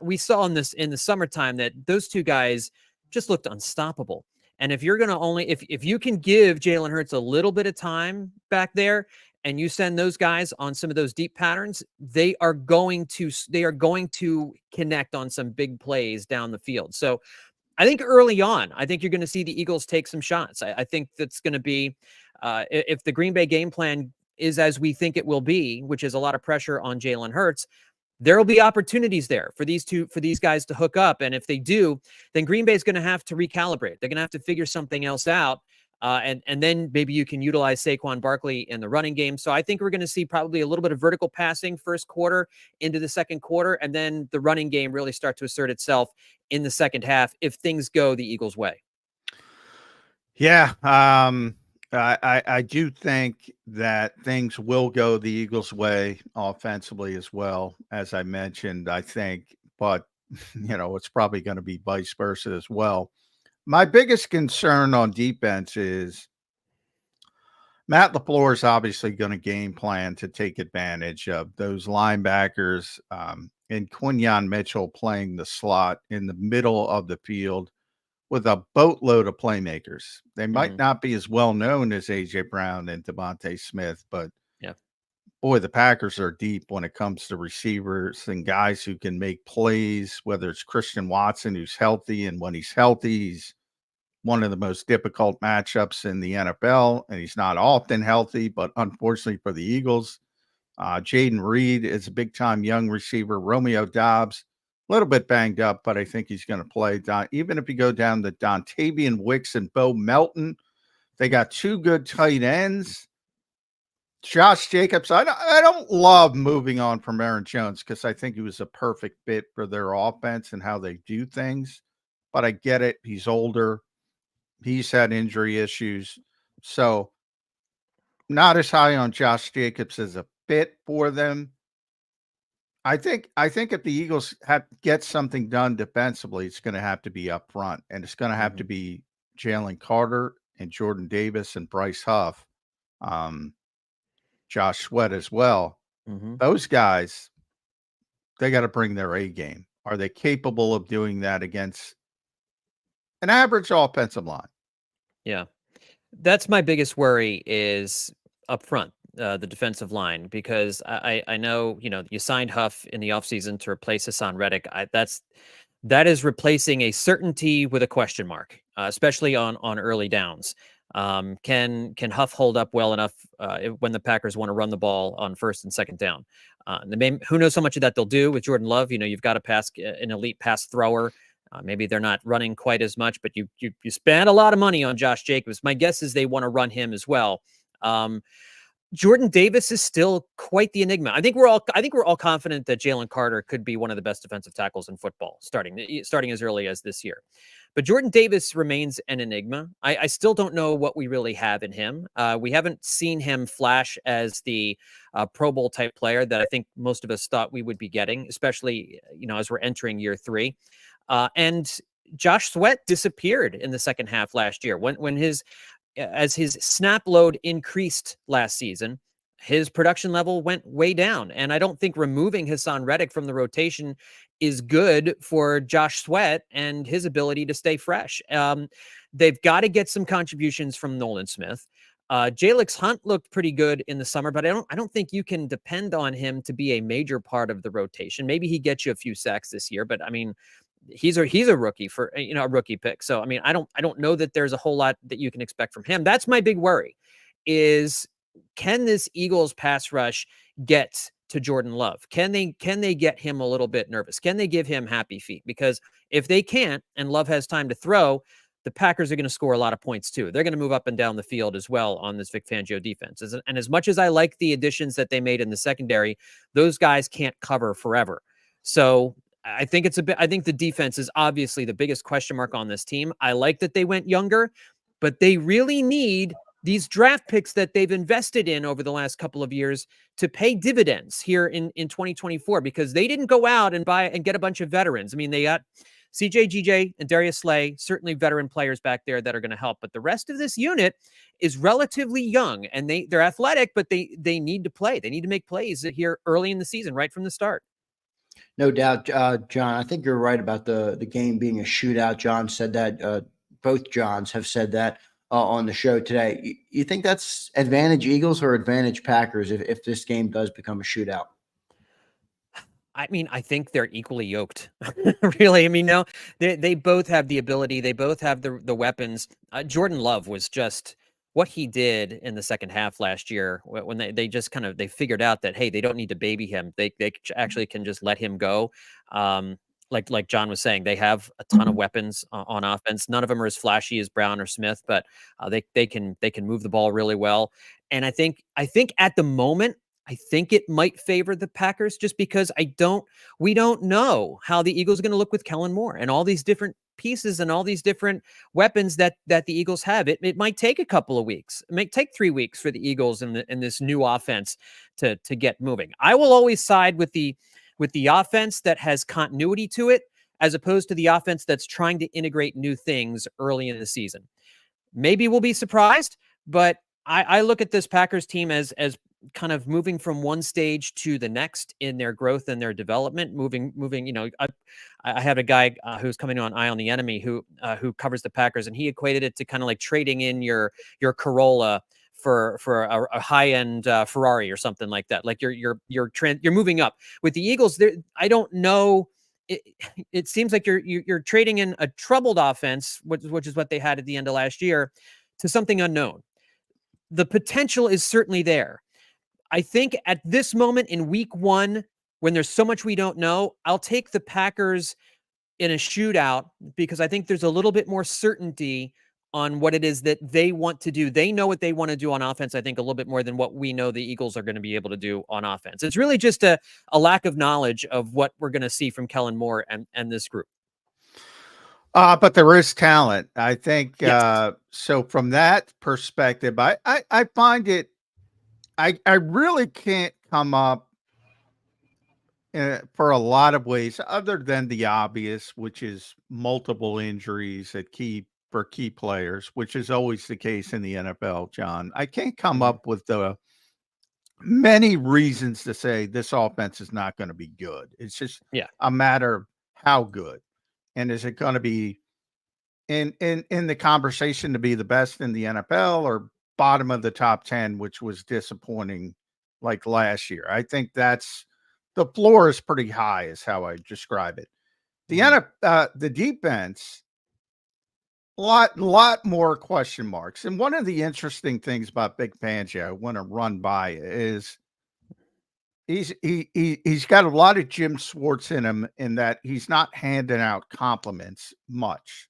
We saw in the summertime that those two guys just looked unstoppable. And if you're going to if you can give Jalen Hurts a little bit of time back there and you send those guys on some of those deep patterns, they are going to connect on some big plays down the field. So I think early on, I think you're going to see the Eagles take some shots. I think that's going to be, if the Green Bay game plan is as we think it will be, which is a lot of pressure on Jalen Hurts, there will be opportunities there for these guys to hook up. And if they do, then Green Bay is going to have to recalibrate. They're going to have to figure something else out. And then maybe you can utilize Saquon Barkley in the running game. So I think we're going to see probably a little bit of vertical passing first quarter into the second quarter, and then the running game really start to assert itself in the second half if things go the Eagles' way. Yeah. I do think that things will go the Eagles' way offensively as well, as I mentioned, I think, but it's probably going to be vice versa as well. My biggest concern on defense is Matt LaFleur is obviously going to game plan to take advantage of those linebackers and Quinyon Mitchell playing the slot in the middle of the field with a boatload of playmakers. They might not be as well known as AJ Brown and Devontae Smith, but boy, the Packers are deep when it comes to receivers and guys who can make plays, whether it's Christian Watson, who's healthy, and when he's healthy, he's one of the most difficult matchups in the NFL, and he's not often healthy, but unfortunately for the Eagles, Jaden Reed is a big-time young receiver. Romeo Doubs, a little bit banged up, but I think he's going to play. Even if you go down to Dontavian Wicks and Bo Melton, they got two good tight ends. Josh Jacobs, I don't love moving on from Aaron Jones because I think he was a perfect fit for their offense and how they do things. But I get it. He's older. He's had injury issues. So not as high on Josh Jacobs as a fit for them. I think if the Eagles get something done defensively, it's going to have to be up front, and it's going to have to be Jalen Carter and Jordan Davis and Bryce Huff, Josh Sweat as well. Those guys, they got to bring their A game. Are they capable of doing that against an average offensive line? Yeah, that's my biggest worry is up front. The defensive line, because I know, you signed Huff in the offseason to replace Hassan Reddick. That is replacing a certainty with a question mark, especially on early downs. Can Huff hold up well enough when the Packers want to run the ball on first and second down? Who knows how much of that they'll do with Jordan Love? You've got an elite pass thrower. Maybe they're not running quite as much, but you spend a lot of money on Josh Jacobs. My guess is they want to run him as well. Jordan Davis is still quite the enigma. I think we're all confident that Jalen Carter could be one of the best defensive tackles in football, starting as early as this year. But Jordan Davis remains an enigma. I still don't know what we really have in him. We haven't seen him flash as the Pro Bowl type player that I think most of us thought we would be getting, especially as we're entering year 3. And Josh Sweat disappeared in the second half last year as his snap load increased last season, his production level went way down. And I don't think removing Hassan Reddick from the rotation is good for Josh Sweat and his ability to stay fresh. They've got to get some contributions from Nolan Smith. Jalix Hunt looked pretty good in the summer, but I don't think you can depend on him to be a major part of the rotation. Maybe he gets you a few sacks this year, but I mean, he's a rookie for, a rookie pick. So, I mean, I don't know that there's a whole lot that you can expect from him. That's my big worry is, can this Eagles pass rush get to Jordan Love? Can they get him a little bit nervous? Can they give him happy feet? Because if they can't, and Love has time to throw, the Packers are going to score a lot of points too. They're going to move up and down the field as well on this Vic Fangio defense. And as much as I like the additions that they made in the secondary, those guys can't cover forever. So I think I think the defense is obviously the biggest question mark on this team. I like that they went younger, but they really need these draft picks that they've invested in over the last couple of years to pay dividends here in 2024, because they didn't go out and buy and get a bunch of veterans. I mean, they got CJ, GJ, and Darius Slay, certainly veteran players back there that are going to help. But the rest of this unit is relatively young, and they're athletic, but they need to play. They need to make plays here early in the season, right from the start. No doubt, John. I think you're right about the game being a shootout. John said that. Both Johns have said that on the show today. You think that's advantage Eagles or advantage Packers if this game does become a shootout? I mean, I think they're equally yoked. Really. I mean, no, they both have the ability. They both have the weapons. Jordan Love was just what he did in the second half last year when they just kind of, they figured out that, hey, they don't need to baby him. They actually can just let him go. Like John was saying, they have a ton of weapons on offense. None of them are as flashy as Brown or Smith, but they can move the ball really well. And I think at the moment, I think it might favor the Packers, just because we don't know how the Eagles are going to look with Kellen Moore and all these different pieces and all these different weapons that the Eagles have. It might take a couple of weeks. It might take 3 weeks for the Eagles in this new offense to get moving. I will always side with the offense that has continuity to it, as opposed to the offense that's trying to integrate new things early in the season. Maybe we'll be surprised, but I look at this Packers team as kind of moving from one stage to the next in their growth and their development, moving. I had a guy who's coming on Eye on the Enemy who covers the Packers, and he equated it to kind of like trading in your Corolla for a high-end Ferrari or something like that. Like you're moving up. With the Eagles, I don't know. It seems like you're trading in a troubled offense, which is what they had at the end of last year, to something unknown. The potential is certainly there. I think at this moment in week 1, when there's so much we don't know, I'll take the Packers in a shootout, because I think there's a little bit more certainty on what it is that they want to do. They know what they want to do on offense, I think, a little bit more than what we know the Eagles are going to be able to do on offense. It's really just a lack of knowledge of what we're going to see from Kellen Moore and this group. But there is talent, I think. Yes. So from that perspective, I find it, I really can't come up for a lot of ways other than the obvious, which is multiple injuries for key players, which is always the case in the NFL, John. I can't come up with the many reasons to say this offense is not going to be good. It's just a matter of how good. And is it going to be in the conversation to be the best in the NFL, or bottom of the top 10, which was disappointing like last year? I think the floor is pretty high, is how I describe it. The defense, lot more question marks. And one of the interesting things about Vic Fangio I want to run by is he's got a lot of Jim Schwartz in him, in that he's not handing out compliments much.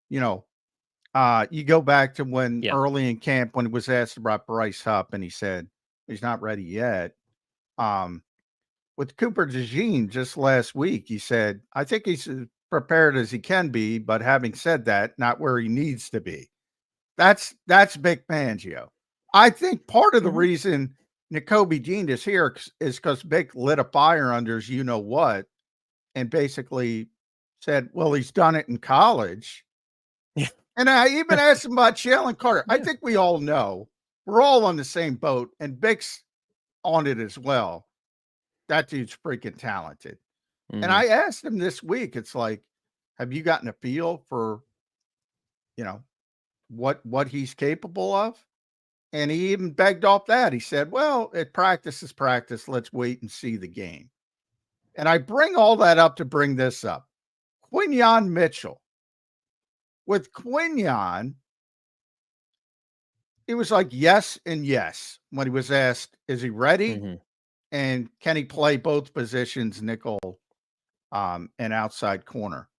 You go back to when early in camp, when he was asked about Bryce Huff, and he said he's not ready yet. With Cooper DeJean just last week, he said, I think he's as prepared as he can be, but having said that, not where he needs to be. That's Vic Fangio. I think part of the reason Nakobe Dean is here is because Vic lit a fire under his you-know-what, and basically said, well, he's done it in college. Yeah. And I even asked him about Jalen Carter. I think we all know, we're all on the same boat, and Vic's on it as well. That dude's freaking talented. And I asked him this week, it's like, have you gotten a feel for, what he's capable of? And he even begged off that. He said, well, practice is practice. Let's wait and see the game. And I bring all that up to bring this up. Quinyon Mitchell. With Quinyon, it was like yes and yes when he was asked, is he ready? Mm-hmm. And can he play both positions, nickel and outside corner?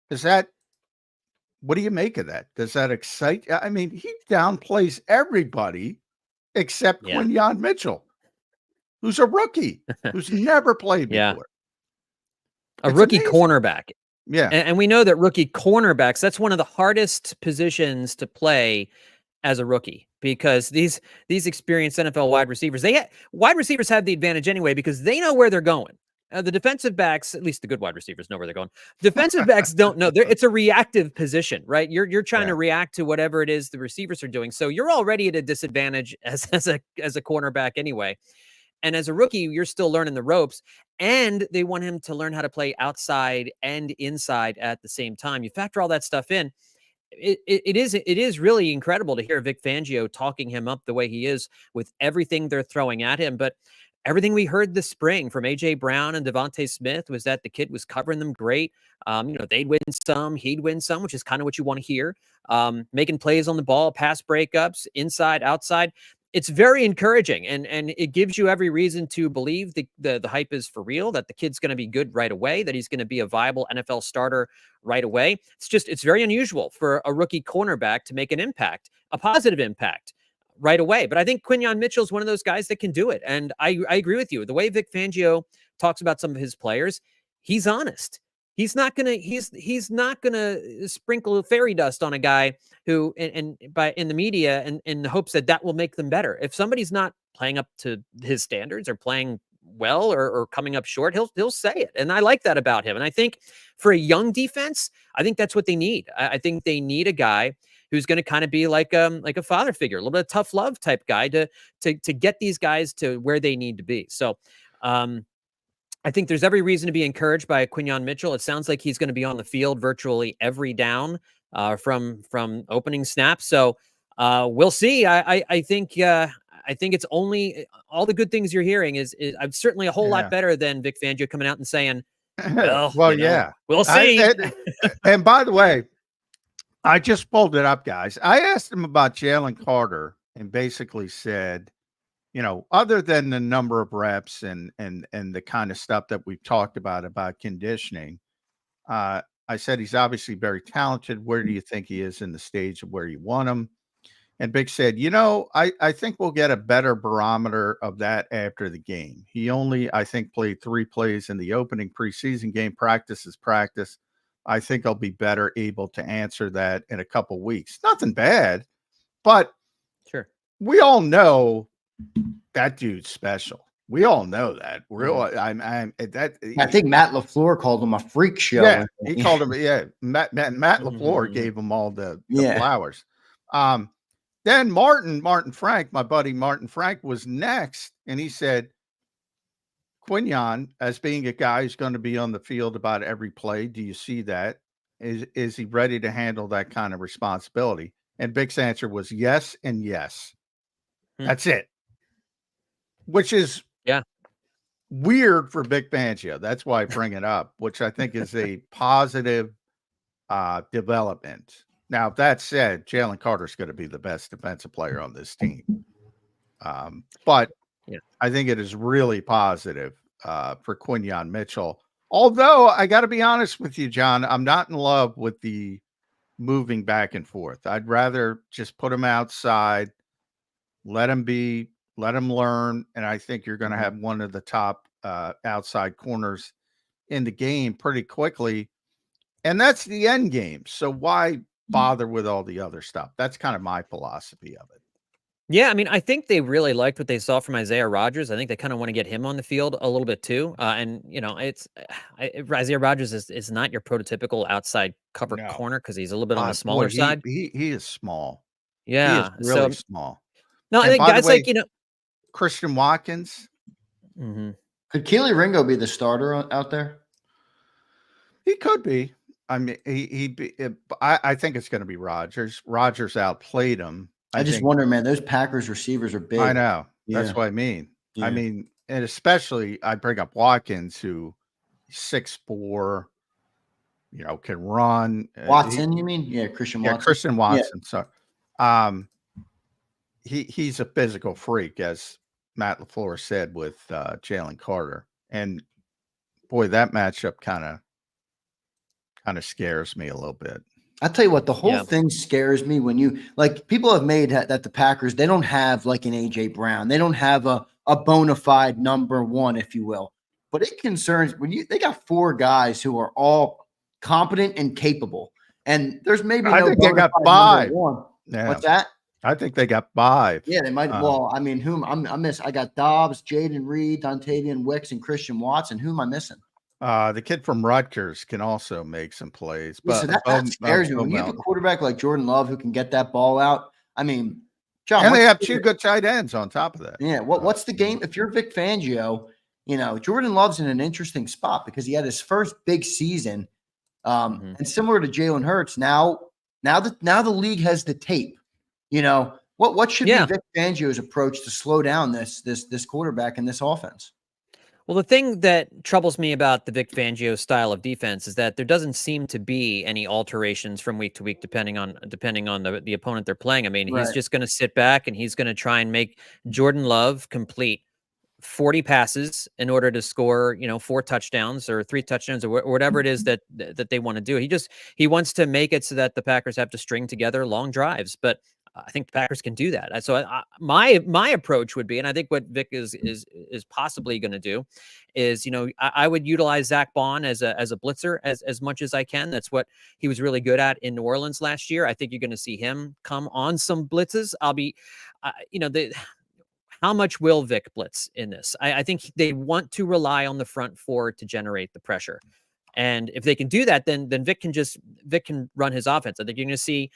What do you make of that? Does that excite? I mean, he downplays everybody except Quinyon Mitchell, who's a rookie, who's never played before. It's rookie amazing. Cornerback. Yeah. And we know that rookie cornerbacks, that's one of the hardest positions to play as a rookie, because these experienced NFL wide receivers, wide receivers have the advantage anyway because they know where they're going. The defensive backs, at least the good wide receivers, know where they're going. Defensive backs don't know. It's a reactive position, right? You're trying to react to whatever it is the receivers are doing. So you're already at a disadvantage as a cornerback anyway. And as a rookie, you're still learning the ropes, and they want him to learn how to play outside and inside at the same time. You factor all that stuff in. It is really incredible to hear Vic Fangio talking him up the way he is with everything they're throwing at him. But everything we heard this spring from A.J. Brown and Devontae Smith was that the kid was covering them great. They'd win some, he'd win some, which is kind of what you want to hear. Making plays on the ball, pass breakups, inside, outside. It's very encouraging, and it gives you every reason to believe the hype is for real, that the kid's going to be good right away, that he's going to be a viable NFL starter right away. It's very unusual for a rookie cornerback to make an impact, a positive impact right away. But I think Quinyon Mitchell is one of those guys that can do it. And I agree with you. The way Vic Fangio talks about some of his players, he's honest. He's not gonna sprinkle fairy dust on a guy who in the media and in the hopes that will make them better. If somebody's not playing up to his standards or playing well or coming up short, he'll say it. And I like that about him. And I think for a young defense, I think that's what they need. I think they need a guy who's going to kind of be like a father figure, a little bit of tough love type guy to get these guys to where they need to be. So I think there's every reason to be encouraged by Quinyon Mitchell. It sounds like he's going to be on the field virtually every down from opening snaps. So we'll see. I think it's only all the good things you're hearing is certainly a whole lot better than Vic Fangio coming out and saying, well, we'll see. And by the way, I just pulled it up, guys. I asked him about Jalen Carter and basically said, other than the number of reps and the kind of stuff that we've talked about conditioning, I said he's obviously very talented. Where do you think he is in the stage of where you want him? And Big said, I think we'll get a better barometer of that after the game. He only, I think, played 3 plays in the opening preseason game. Practice is practice. I think I'll be better able to answer that in a couple weeks. Nothing bad, but sure, we all know that dude's special. We all know that. I think Matt LaFleur called him a freak show. Yeah, he called him. Yeah, Matt LaFleur gave him all the flowers. Then Martin Frank, my buddy Martin Frank, was next, and he said, Quinyon, as being a guy who's going to be on the field about every play, do you see that? Is he ready to handle that kind of responsibility? And Vic's answer was yes and yes. That's it. Which is weird for Vic Fangio. That's why I bring it up, which I think is a positive development. Now, that said, Jalen Carter's going to be the best defensive player on this team. But I think it is really positive for Quinyon Mitchell. Although, I got to be honest with you, John, I'm not in love with the moving back and forth. I'd rather just put him outside, let him learn, and I think you're going to have one of the top outside corners in the game pretty quickly. And that's the end game. So why bother with all the other stuff? That's kind of my philosophy of it. Yeah, I mean, I think they really liked what they saw from Isaiah Rodgers. I think they kind of want to get him on the field a little bit too. And Isaiah Rodgers is not your prototypical outside cover corner because he's a little bit on the smaller side. He is small. Yeah, he is really small. No, I think guys like Christian Watkins. Mm-hmm. Could Keely Ringo be the starter out there? He could be. I mean, he'd be. I think it's going to be Rodgers. Rodgers outplayed him. I just wonder, man, those Packers receivers are big. I know. That's what I mean. Yeah. I mean, and especially I bring up Watkins, who 6'4", can run. Watson, you mean? Yeah, Christian Watson. Christian Watson. So, he's a physical freak, as Matt LaFleur said with Jalen Carter, and boy, that matchup kind of scares me a little bit. I'll tell you what, the whole thing scares me when people have made that the Packers, they don't have like an AJ Brown. They don't have a bona fide number one, if you will. But it concerns when they got 4 guys who are all competent and capable. And there's maybe I think they got 5. Yeah. What's that? I think they got 5. Yeah, they might. Well, I mean, I got Dobbs, Jaden Reed, Dontavian Wicks, and Christian Watson. Who am I missing? The kid from Rutgers can also make some plays. But so that scares me. When you have a quarterback like Jordan Love who can get that ball out, I mean, John. And they have 2 good tight ends on top of that. Yeah. What's the game? If you're Vic Fangio, Jordan Love's in an interesting spot because he had his first big season. And similar to Jalen Hurts, now the league has the tape. What should be Vic Fangio's approach to slow down this quarterback and this offense? Well, the thing that troubles me about the Vic Fangio style of defense is that there doesn't seem to be any alterations from week to week, depending on the opponent they're playing. I mean, he's just going to sit back and he's going to try and make Jordan Love complete 40 passes in order to score, 4 touchdowns or 3 touchdowns or whatever it is that they want to do. He wants to make it so that the Packers have to string together long drives, but I think the Packers can do that. So my approach would be, and I think what Vic is possibly going to do is, I would utilize Zach Bond as a blitzer as much as I can. That's what he was really good at in New Orleans last year. I think you're going to see him come on some blitzes. How much will Vic blitz in this? I think they want to rely on the front 4 to generate the pressure. And if they can do that, then Vic can run his offense. I think you're going to see,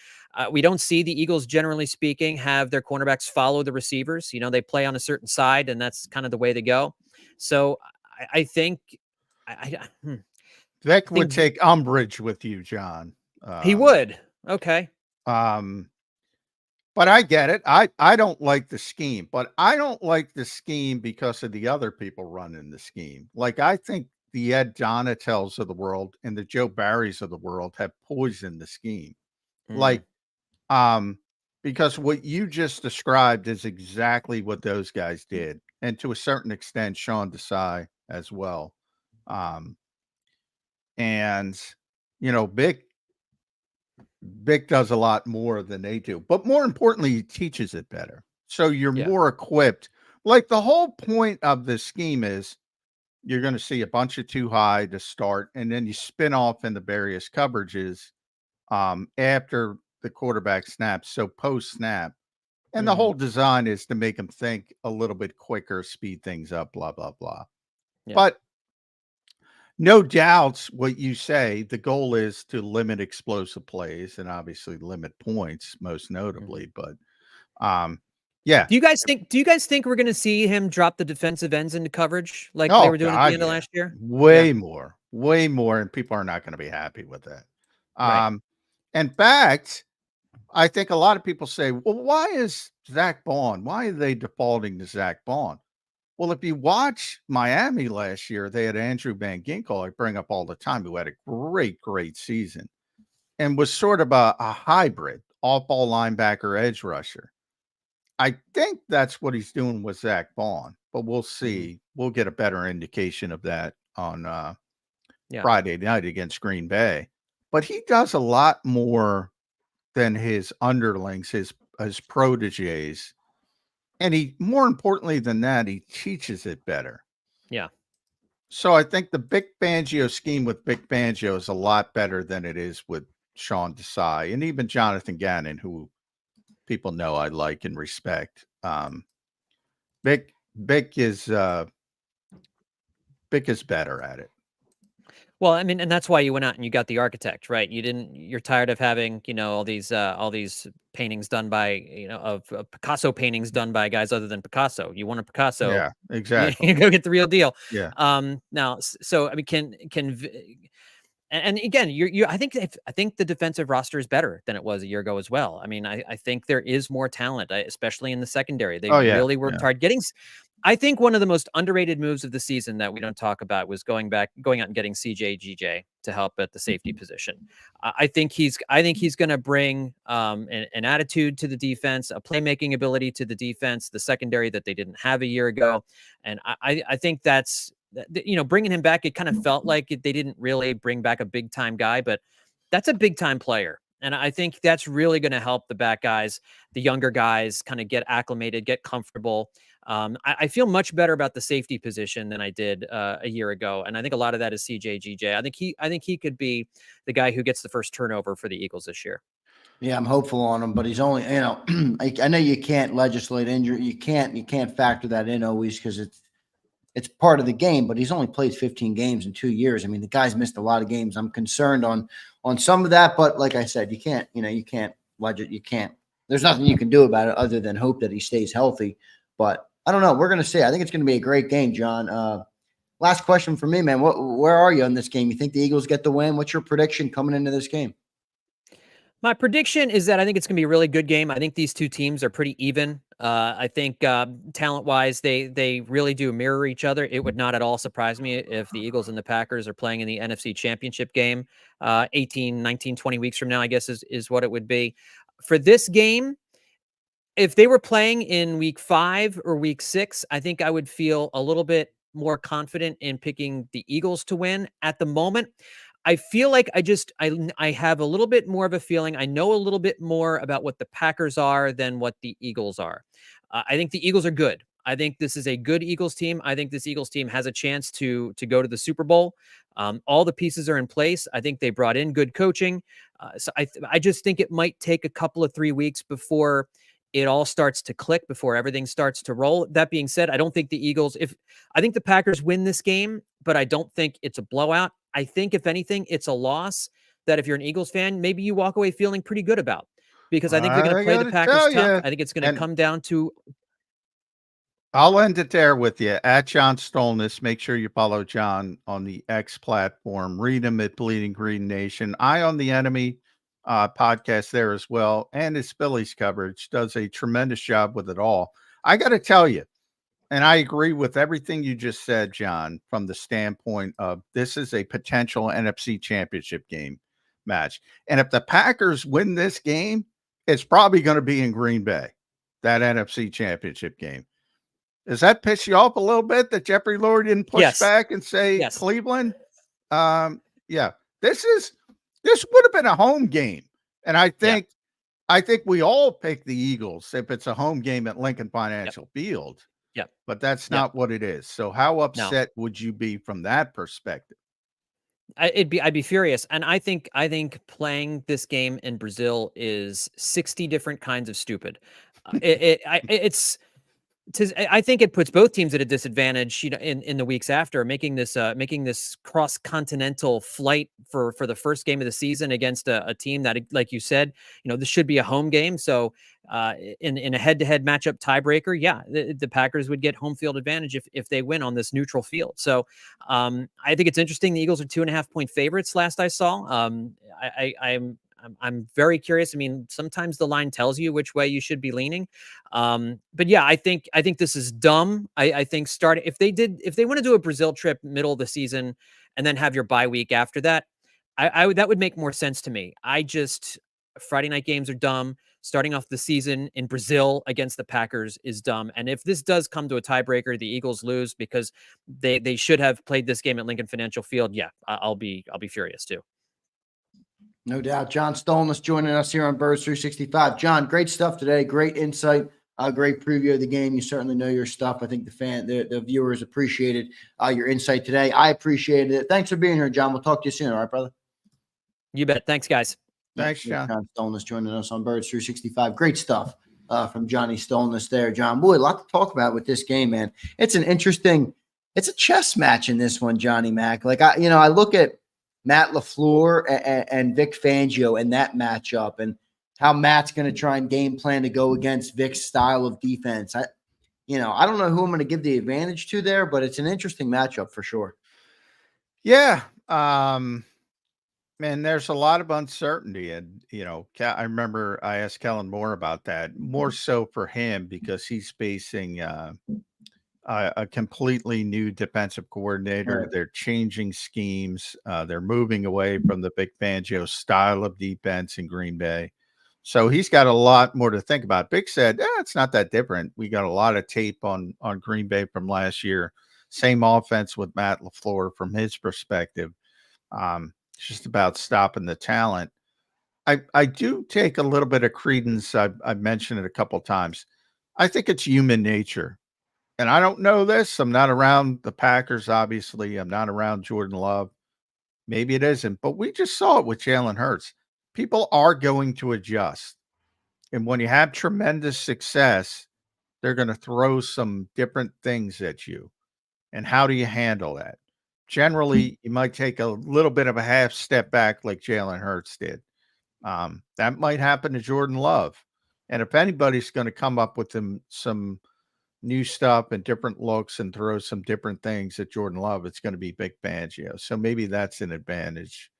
we don't see the Eagles, generally speaking, have their cornerbacks follow the receivers. They play on a certain side, and that's kind of the way they go. So I think Vic would take umbrage with you, John. He would. Okay. But I get it. I don't like the scheme, but I don't like the scheme because of the other people running the scheme. Like, I think the Ed Donatells of the world and the Joe Barrys of the world have poisoned the scheme. Because what you just described is exactly what those guys did. And to a certain extent, Sean Desai as well. Vic does a lot more than they do, but more importantly, he teaches it better. So you're more equipped. Like, the whole point of this scheme is you're going to see a bunch of too high to start, and then you spin off in the various coverages after the quarterback snaps. So post snap, and the whole design is to make them think a little bit quicker, speed things up, blah, blah, blah. Yeah. But no doubts what you say. The goal is to limit explosive plays and obviously limit points, most notably. But yeah. Do you guys think we're going to see him drop the defensive ends into coverage like they were doing at the end of last year? Way more, and people are not going to be happy with that. In fact, I think a lot of people say, well, why is Zach Bond? Why are they defaulting to Zach Bond? Well, if you watch Miami last year, they had Andrew Van Ginkel, I bring up all the time, who had a great season and was sort of a hybrid, off-ball linebacker, edge rusher. I think that's what he's doing with Zach Bond, but we'll see. We'll get a better indication of that on Friday night against Green Bay. But he does a lot more than his underlings, his proteges. And he, more importantly than that, he teaches it better. Yeah. So I think the Vic Fangio scheme with Vic Fangio is a lot better than it is with Sean Desai and even Jonathan Gannon, who people know I like and respect. Vic is better at it. Well, I mean, and that's why you went out and you got the architect, right? You're tired of having, all these paintings done by, of Picasso paintings done by guys other than Picasso. You want a Picasso. Yeah, exactly. You go get the real deal. Yeah. Now, so, I mean, and again, I think the defensive roster is better than it was a year ago as well. I mean, I think there is more talent, especially in the secondary. They really worked hard getting I think one of the most underrated moves of the season that we don't talk about was going out and getting CJ to help at the safety position. I think he's going to bring an attitude to the defense, a playmaking ability to the defense, the secondary that they didn't have a year ago, and I think that's, bringing him back. It kind of felt like they didn't really bring back a big time guy, but that's a big time player. And I think that's really going to help the back guys, the younger guys, kind of get acclimated, get comfortable. I feel much better about the safety position than I did a year ago, and I think a lot of that is CJ. I think he could be the guy who gets the first turnover for the Eagles this year. Yeah, I'm hopeful on him, but he's only, I know you can't legislate injury. You can't factor that in always because it's part of the game, but he's only played 15 games in 2 years. I mean, the guy's missed a lot of games. I'm concerned on some of that, but like I said, you can't budget. There's nothing you can do about it other than hope that he stays healthy. But I don't know. We're going to see. I think it's going to be a great game, John. Last question for me, man. Where are you in this game? You think the Eagles get the win? What's your prediction coming into this game? My prediction is that I think it's going to be a really good game. I think these two teams are pretty even. I think talent-wise, they really do mirror each other. It would not at all surprise me if the Eagles and the Packers are playing in the NFC Championship game 18, 19, 20 weeks from now, I guess is what it would be. For this game, if they were playing in week 5 or week 6, I think I would feel a little bit more confident in picking the Eagles to win. At the moment, I feel like I have a little bit more of a feeling. I know a little bit more about what the Packers are than what the Eagles are. I think the Eagles are good. I think this is a good Eagles team. I think this Eagles team has a chance to go to the Super Bowl. All the pieces are in place. I think they brought in good coaching. So I just think it might take a couple of 3 weeks before it all starts to click, before everything starts to roll. That being said, I don't think the Eagles, I think the Packers win this game, but I don't think it's a blowout. I think if anything, it's a loss that if you're an Eagles fan, maybe you walk away feeling pretty good about, because I think they're going to play the Packers tough. I think it's going to come down to. I'll end it there with you at John Stolnis. Make sure you follow John on the X platform. Read him at Bleeding Green Nation. Eye on the Enemy podcast there as well, and his Phillies coverage. Does a tremendous job with it all. I got to tell you, and I agree with everything you just said, John, from the standpoint of this is a potential NFC Championship game match. And if the Packers win this game, it's probably going to be in Green Bay, that NFC Championship game. Does that piss you off a little bit that Jeffrey Lurie didn't push back and say Cleveland? Yeah, this would have been a home game. And I think we all pick the Eagles if it's a home game at Lincoln Financial Field. Yeah. But that's not what it is. So how upset would you be from that perspective? I'd be furious. And I think playing this game in Brazil is 60 different kinds of stupid. I think it puts both teams at a disadvantage, in the weeks after, making this cross-continental flight for the first game of the season against a team that, like you said, this should be a home game. So in a head-to-head matchup tiebreaker, the Packers would get home field advantage if they win on this neutral field. So I think it's interesting. The Eagles are 2.5-point favorites last I saw. I'm very curious. I mean, sometimes the line tells you which way you should be leaning. But yeah, I think this is dumb. I think if they want to do a Brazil trip middle of the season and then have your bye week after that, that would make more sense to me. Friday night games are dumb. Starting off the season in Brazil against the Packers is dumb. And if this does come to a tiebreaker, the Eagles lose because they should have played this game at Lincoln Financial Field. Yeah, I'll be furious too. No doubt. John Stolnis joining us here on Birds 365. John, great stuff today. Great insight. Great preview of the game. You certainly know your stuff. I think the viewers appreciated your insight today. I appreciated it. Thanks for being here, John. We'll talk to you soon. All right, brother? You bet. Thanks, guys. Thanks, John. John Stolnis joining us on Birds 365. Great stuff from Johnny Stolnis there, John. Boy, a lot to talk about with this game, man. It's a chess match in this one, Johnny Mac. Like, I look at Matt LaFleur and Vic Fangio and that matchup and how Matt's going to try and game plan to go against Vic's style of defense. I don't know who I'm going to give the advantage to there, but it's an interesting matchup for sure. Yeah. Man, there's a lot of uncertainty. And, I remember I asked Kellen Moore about that, more so for him because he's facing a completely new defensive coordinator. Right. They're changing schemes. They're moving away from the Vic Fangio style of defense in Green Bay. So he's got a lot more to think about. Vic said, it's not that different. We got a lot of tape on Green Bay from last year. Same offense with Matt LaFleur from his perspective. It's just about stopping the talent. I do take a little bit of credence. I've mentioned it a couple times. I think it's human nature. And I don't know this. I'm not around the Packers, obviously. I'm not around Jordan Love. Maybe it isn't. But we just saw it with Jalen Hurts. People are going to adjust. And when you have tremendous success, they're going to throw some different things at you. And how do you handle that? Generally, you might take a little bit of a half step back like Jalen Hurts did. That might happen to Jordan Love. And if anybody's going to come up with some new stuff and different looks and throw some different things at Jordan Love, it's going to be Vic Fangio. So maybe that's an advantage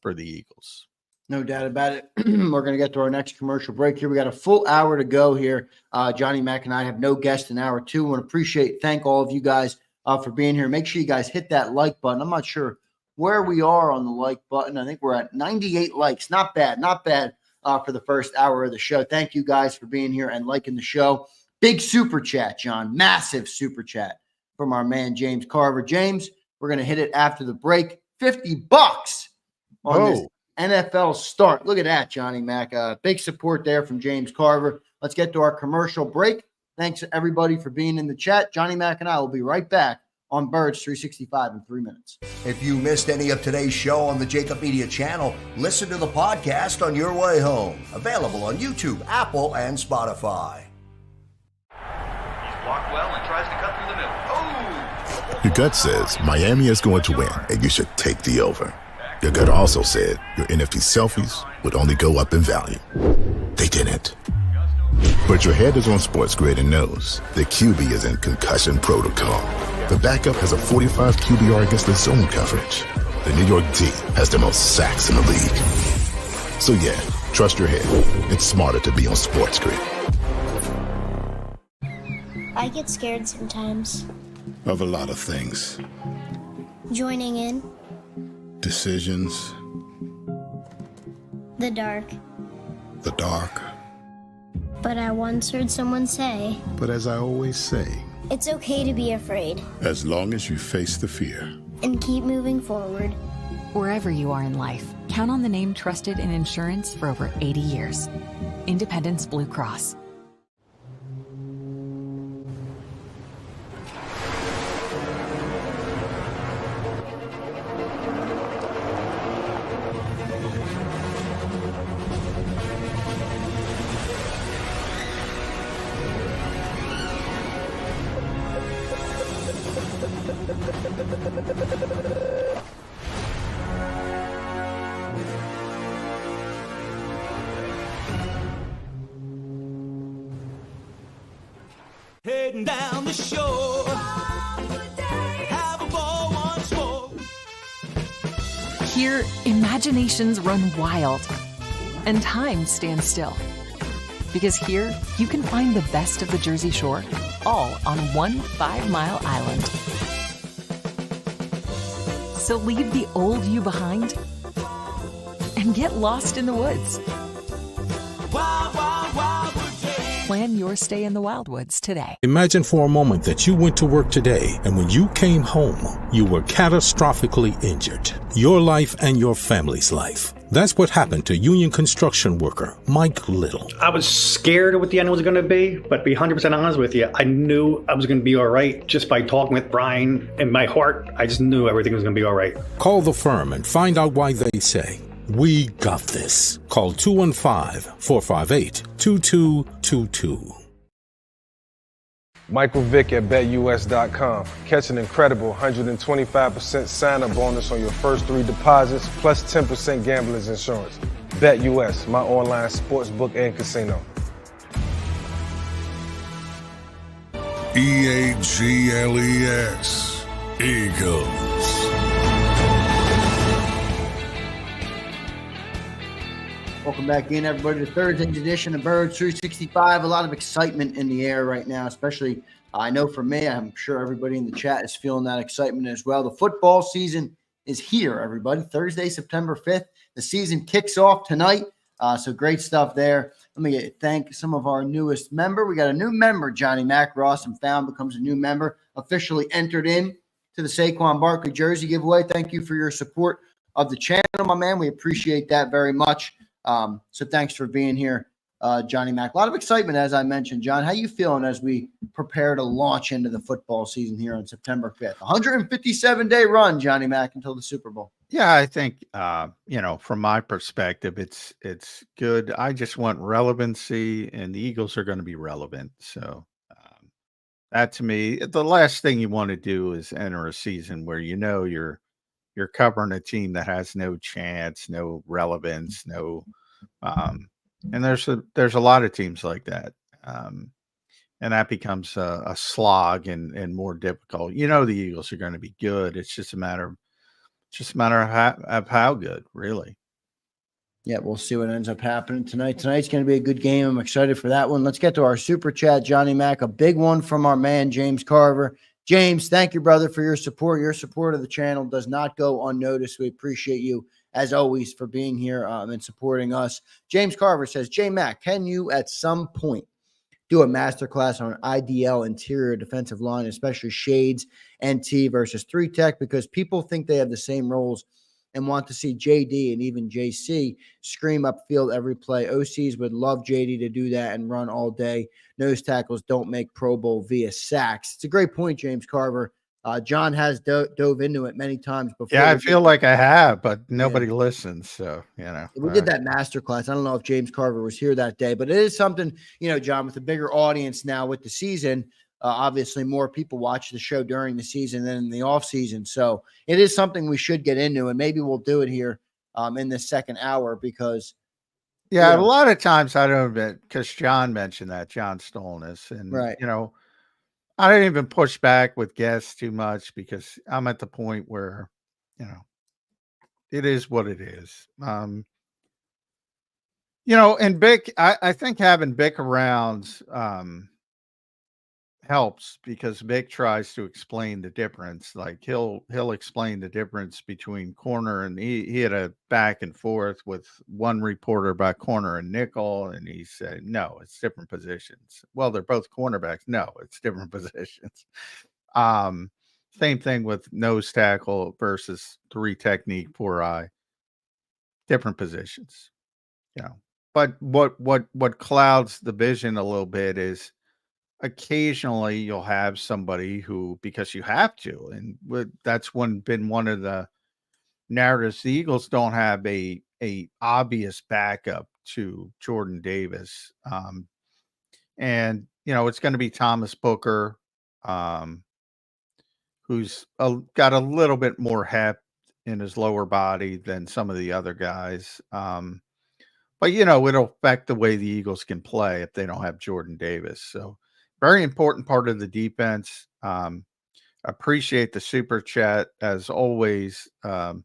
for the Eagles. No doubt about it. We're going to get to our next commercial break here. We got a full hour to go here. Johnny Mac and I have no guest in hour 2. I want to thank all of you guys for being here. Make sure you guys hit that like button. I'm not sure where we are on the like button. I think we're at 98 likes. Not bad for the first hour of the show. Thank you guys for being here and liking the show. Big super chat, John. Massive super chat from our man, James Carver. James, we're going to hit it after the break. $50 on this NFL start. Look at that, Johnny Mac. Big support there from James Carver. Let's get to our commercial break. Thanks everybody for being in the chat. Johnny Mac and I will be right back on Birds 365 in 3 minutes. If you missed any of today's show on the JAKIB Media channel, listen to the podcast on your way home. Available on YouTube, Apple, and Spotify. He's blocked well and tries to cut through the middle. Oh! Your gut says Miami is going to win, and you should take the over. Your gut also said your NFT selfies would only go up in value. They didn't. But your head is on Sports Grid and knows the QB is in concussion protocol. The backup has a 45 QBR against the zone coverage. The New York D has the most sacks in the league. So yeah, trust your head. It's smarter to be on Sports Grid. I get scared sometimes. Of a lot of things. Joining in. Decisions. The dark. The dark. But I once heard someone say, But as I always say, it's okay to be afraid. as long as you face the fear. And keep moving forward. Wherever you are in life, count on the name trusted in insurance for over 80 years. Independence Blue Cross. Heading down the shore. Have a ball once more. Here, imaginations run wild and time stands still. Because here, you can find the best of the Jersey Shore, all on one 5-mile island. So leave the old you behind and get lost in the woods. Wild, wild, wildwood day. Plan your stay in the Wildwoods today. Imagine for a moment that you went to work today and when you came home, you were catastrophically injured. Your life and your family's life. That's what happened to union construction worker Mike Little. I was scared of what the end was going to be, but to be 100% honest with you, I knew I was going to be all right just by talking with Brian. In my heart, I just knew everything was going to be all right. Call the firm and find out why they say, "We got this." Call 215-458-2222. Michael Vick at BetUS.com. Catch an incredible 125% sign-up bonus on your first 3 deposits, plus 10% gambler's insurance. BetUS, my online sportsbook and casino. EAGLES. Eagles. Welcome back in, everybody, to Thursday's edition of Birds 365. A lot of excitement in the air right now, especially I know for me. I'm sure everybody in the chat is feeling that excitement as well. The football season is here, everybody. Thursday, September 5th. The season kicks off tonight. So great stuff there. Let me thank some of our newest member. We got a new member, Johnny Mac. Ross and Found becomes a new member, officially entered in to the Saquon Barkley jersey giveaway. Thank you for your support of the channel, my man. We appreciate that very much. So thanks for being here, Johnny Mac. A lot of excitement, as I mentioned. John, how you feeling as we prepare to launch into the football season here on September 5th? 157-day run, Johnny Mac, until the Super Bowl. Yeah, I think from my perspective, it's good. I just want relevancy, and the Eagles are going to be relevant. So that, to me, the last thing you want to do is enter a season where you're covering a team that has no chance, no relevance, no and there's a lot of teams like that. And that becomes a slog and more difficult. The Eagles are going to be good. It's just a matter of how good, really. Yeah, we'll see what ends up happening tonight. Tonight's going to be a good game. I'm excited for that one. Let's get to our super chat, Johnny Mac. A big one from our man, James Carver. James, thank you, brother, for your support. Your support of the channel does not go unnoticed. We appreciate you, as always, for being here and supporting us. James Carver says, J-Mac, can you at some point do a masterclass on IDL interior defensive line, especially shades, NT versus 3-tech, because people think they have the same roles and want to see JD and even JC scream upfield every play. OCs would love JD to do that and run all day. Nose tackles don't make Pro Bowl via sacks. It's a great point, James Carver. John has dove into it many times before. Yeah, I feel like I have, but nobody listens. So, we did that masterclass. I don't know if James Carver was here that day, but it is something, John, with a bigger audience now with the season. Obviously, more people watch the show during the season than in the off season. So it is something we should get into, and maybe we'll do it here in the second hour because. Yeah, a lot of times I don't, because John mentioned that, John Stolnis. And, right. I didn't even push back with guests too much because I'm at the point where, it is what it is. And Vic, I think having Vic around helps because Vic tries to explain the difference. Like he'll explain the difference between corner, and he had a back and forth with one reporter about corner and nickel, and he said, no, it's different positions. Well, they're both cornerbacks. No, it's different positions. Same thing with nose tackle versus 3 technique, 4 eye, different positions, but what clouds the vision a little bit is occasionally you'll have somebody who, because you have to, and that's been one of the narratives. The Eagles don't have a obvious backup to Jordan Davis. And it's going to be Thomas Booker, who's got a little bit more heft in his lower body than some of the other guys. But it'll affect the way the Eagles can play if they don't have Jordan Davis. So very important part of the defense. Appreciate the super chat as always. And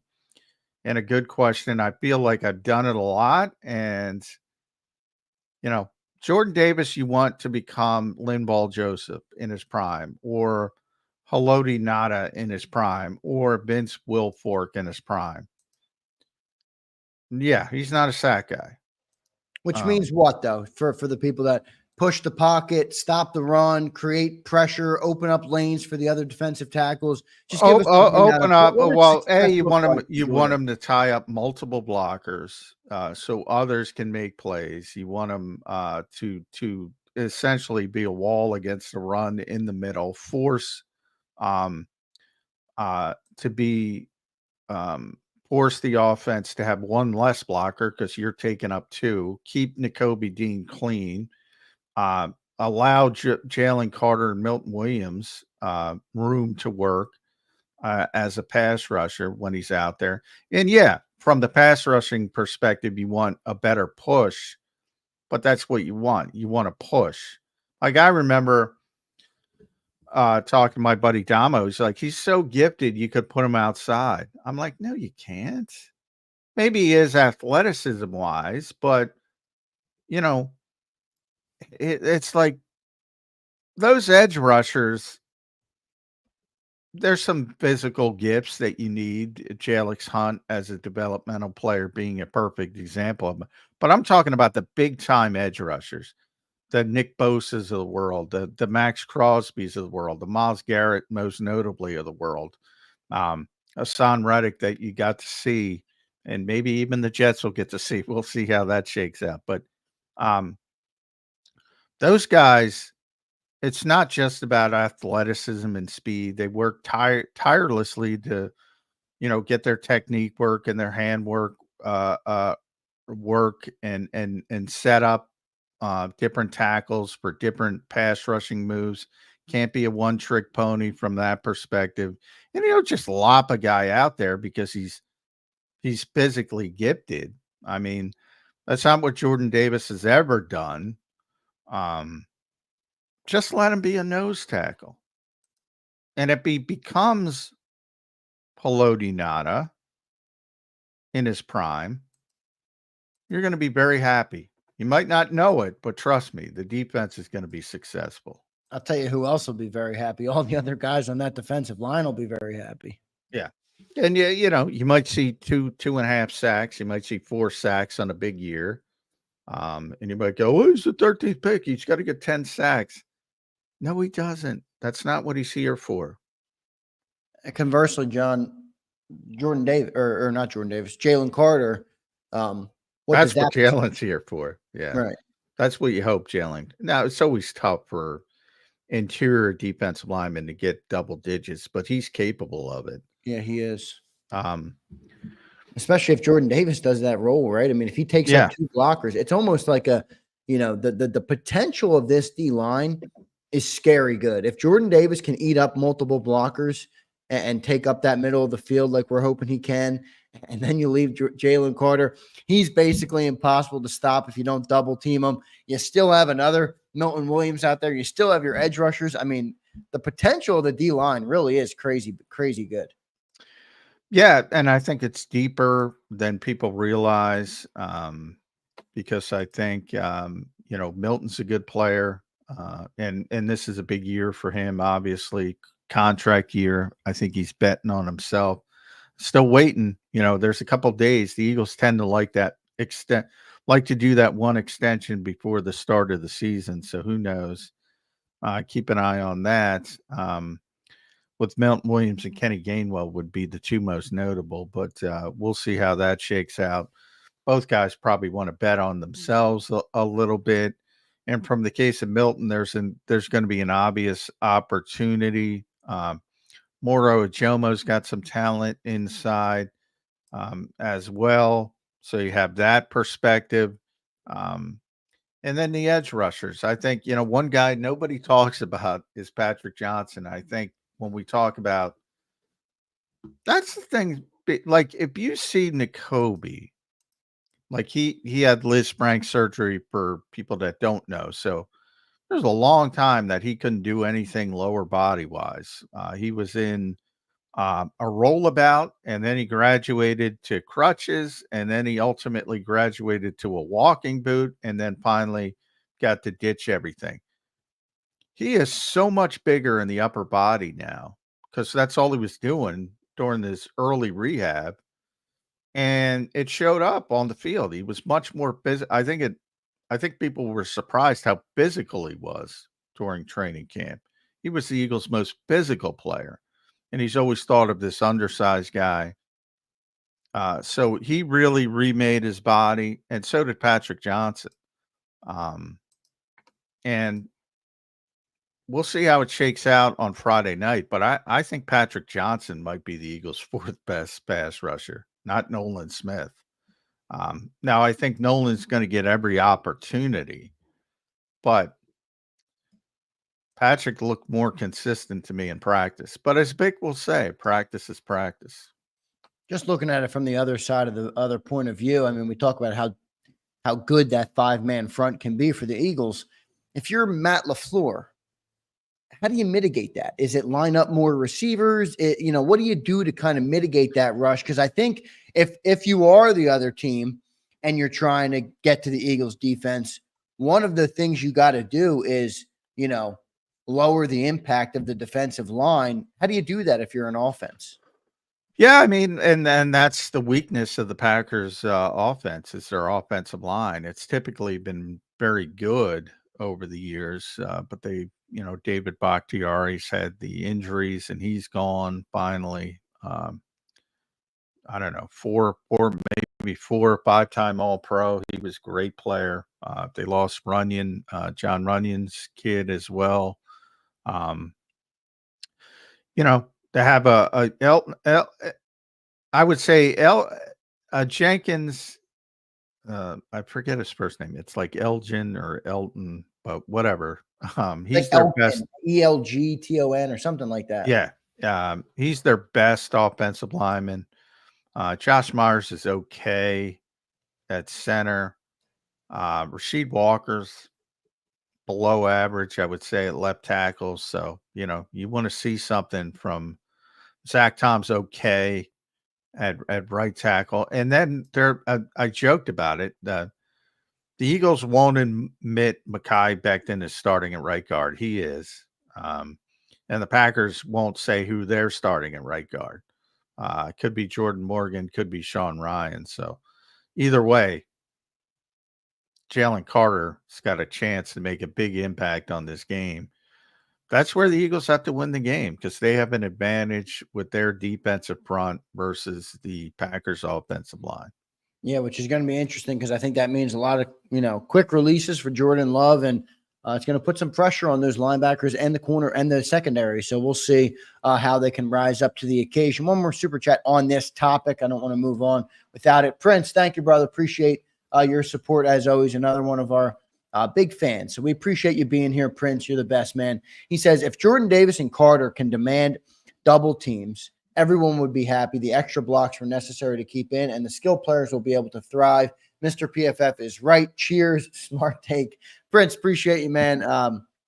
a good question. I feel like I've done it a lot. And, Jordan Davis, you want to become Linval Joseph in his prime, or Haloti Ngata in his prime, or Vince Wilfork in his prime. Yeah, he's not a sack guy. Which means what, though, for the people that push the pocket, stop the run, create pressure, open up lanes for the other defensive tackles. Just give us open up. Well, you want them to tie up multiple blockers so others can make plays. You want them to essentially be a wall against the run in the middle, force force the offense to have one less blocker because you're taking up 2. Keep Nakobe Dean clean. Allow Jalen Carter and Milton Williams room to work as a pass rusher when he's out there. And from the pass rushing perspective, you want a better push, but that's what you want. You want to push. Like I remember talking to my buddy Damo. He's like, he's so gifted, you could put him outside. I'm like, no, you can't. maybe he is athleticism wise, but you know, it's like those edge rushers. There's some physical gifts that you need. Jalix Hunt as a developmental player being a perfect example of it. But I'm talking about the big time edge rushers, the Nick Bosa's of the world, the Max Crosby's of the world, the Myles Garrett most notably of the world, Hassan Reddick that you got to see, and maybe even the Jets will get to see. We'll see how that shakes out. But those guys, it's not just about athleticism and speed. They work tirelessly to, get their technique work and their hand work, work and set up different tackles for different pass rushing moves. Can't be a one trick pony from that perspective. And you don't just lop a guy out there because he's physically gifted. I mean, that's not what Jordan Davis has ever done. Just let him be a nose tackle. And if he becomes Haloti Ngata in his prime, you're going to be very happy. You might not know it, but trust me, the defense is going to be successful. I'll tell you who else will be very happy. All the other guys on that defensive line will be very happy. Yeah. And you might see 2.5 sacks. You might see 4 sacks on a big year. And you might go, oh, he's the 13th pick. He's got to get 10 sacks. No, he doesn't. That's not what he's here for. Conversely, John, Jordan Davis, or not Jordan Davis, Jalen Carter. That's what Jalen's here for. Yeah. Right. That's what you hope, Jalen. Now, it's always tough for interior defensive linemen to get double digits, but he's capable of it. Yeah, he is. Especially if Jordan Davis does that role, right? I mean, if he takes out 2 blockers, it's almost like the potential of this D line is scary good. If Jordan Davis can eat up multiple blockers and take up that middle of the field like we're hoping he can, and then you leave Jalen Carter, he's basically impossible to stop if you don't double team him. You still have another Milton Williams out there. You still have your edge rushers. I mean, the potential of the D line really is crazy good. Yeah, and I think it's deeper than people realize because I think, Milton's a good player. And this is a big year for him, obviously, contract year. I think he's betting on himself. Still waiting. There's a couple of days. The Eagles tend to like to do that one extension before the start of the season. So who knows? Keep an eye on that. With Milton Williams and Kenny Gainwell would be the 2 most notable, but we'll see how that shakes out. Both guys probably want to bet on themselves a little bit. And from the case of Milton, there's going to be an obvious opportunity. Moro Ajomo's got some talent inside as well. So you have that perspective. And then the edge rushers. I think, one guy nobody talks about is Patrick Johnson. I think when we talk about, that's the thing. Like if you see Nakobe, like he had Liz Frank surgery for people that don't know. So there's a long time that he couldn't do anything lower body wise. He was in a rollabout, and then he graduated to crutches, and then he ultimately graduated to a walking boot, and then finally got to ditch everything. He is so much bigger in the upper body now because that's all he was doing during this early rehab. And it showed up on the field. He was much more physical. I think people were surprised how physical he was during training camp. He was the Eagles' most physical player. And he's always thought of this undersized guy. So he really remade his body, and so did Patrick Johnson. And we'll see how it shakes out on Friday night. But I think Patrick Johnson might be the Eagles' 4th best pass rusher, not Nolan Smith. Now, I think Nolan's going to get every opportunity, but Patrick looked more consistent to me in practice. But as Vic will say, practice is practice. Just looking at it from the other side of the other point of view, I mean, we talk about how good that 5-man front can be for the Eagles. If you're Matt LaFleur, how do you mitigate that? Is it line up more receivers? What do you do to kind of mitigate that rush? Because I think if you are the other team and you're trying to get to the Eagles defense, one of the things you got to do is, lower the impact of the defensive line. How do you do that if you're an offense? Yeah, I mean, and that's the weakness of the Packers' offense is their offensive line. It's typically been very good over the years, but they, David Bakhtiari's had the injuries and he's gone finally. I don't know, maybe 4 or 5-time All-Pro. He was a great player. They lost Runyon, John Runyon's kid as well. To have I would say Jenkins. I forget his first name. It's like Elgin or Elton, but whatever. He's like their Elton, best. ELGTON or something like that. Yeah. He's their best offensive lineman. Josh Myers is okay at center. Rasheed Walker's below average, I would say, at left tackle. So, you want to see something from Zach Tom's okay at right tackle. And then I joked about it. The Eagles won't admit Mekhi Becton is starting at right guard. He is. And the Packers won't say who they're starting at right guard. Could be Jordan Morgan, could be Sean Ryan. So either way, Jalen Carter's got a chance to make a big impact on this game. That's where the Eagles have to win the game because they have an advantage with their defensive front versus the Packers offensive line. Yeah, which is going to be interesting because I think that means a lot of, quick releases for Jordan Love, and it's going to put some pressure on those linebackers and the corner and the secondary. So we'll see how they can rise up to the occasion. One more super chat on this topic. I don't want to move on without it. Prince, thank you, brother. Appreciate your support as always. Another one of our big fans. So we appreciate you being here, Prince. You're the best, man. He says, if Jordan Davis and Carter can demand double teams, everyone would be happy. The extra blocks were necessary to keep in, and the skill players will be able to thrive. Mr. PFF is right. Cheers. Smart take. Prince, appreciate you, man.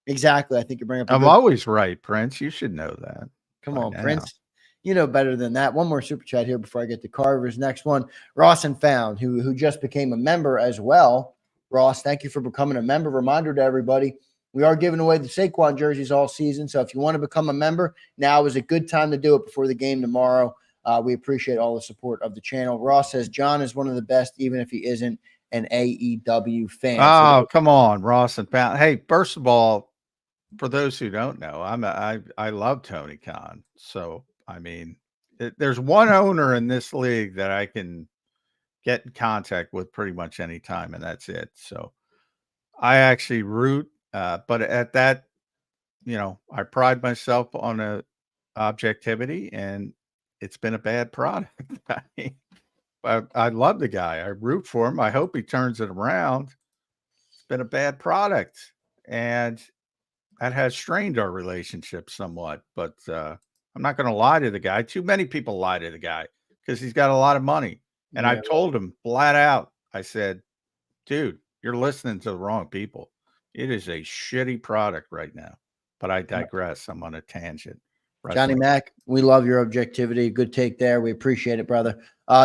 Exactly. I think you bring up I'm always right, Prince. You should know that. Come on, Prince. You know better than that. One more super chat here before I get to Carver's next one. Ross and Found, who just became a member as well. Ross, thank you for becoming a member. Reminder to everybody, we are giving away the Saquon jerseys all season. So if you want to become a member, now is a good time to do it before the game tomorrow. We appreciate all the support of the channel. Ross says John is one of the best, even if he isn't an AEW fan. Oh, come on, Ross and Found. Hey, first of all, for those who don't know, I love Tony Khan. So, I mean, there's one owner in this league that I can get in contact with pretty much any time, and that's it. So I actually root, but at that, I pride myself on a objectivity, and it's been a bad product. I love the guy. I root for him. I hope he turns it around. It's been a bad product, and that has strained our relationship somewhat. But I'm not going to lie to the guy. Too many people lie to the guy because he's got a lot of money. And I told him flat out, I said, dude, you're listening to the wrong people. It is a shitty product right now. But I digress. I'm on a tangent. Johnny Mac, we love your objectivity. Good take there. We appreciate it, brother.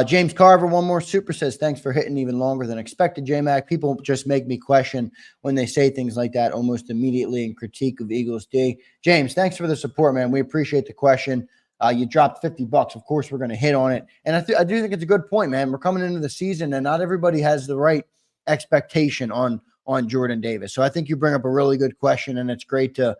James Carver, one more super says, thanks for hitting even longer than expected, J-Mac. People just make me question when they say things like that almost immediately in critique of Eagles D. James, thanks for the support, man. We appreciate the question. You dropped $50. Of course, we're going to hit on it. And I do think it's a good point, man. We're coming into the season, and not everybody has the right expectation on Jordan Davis. So I think you bring up a really good question, and it's great to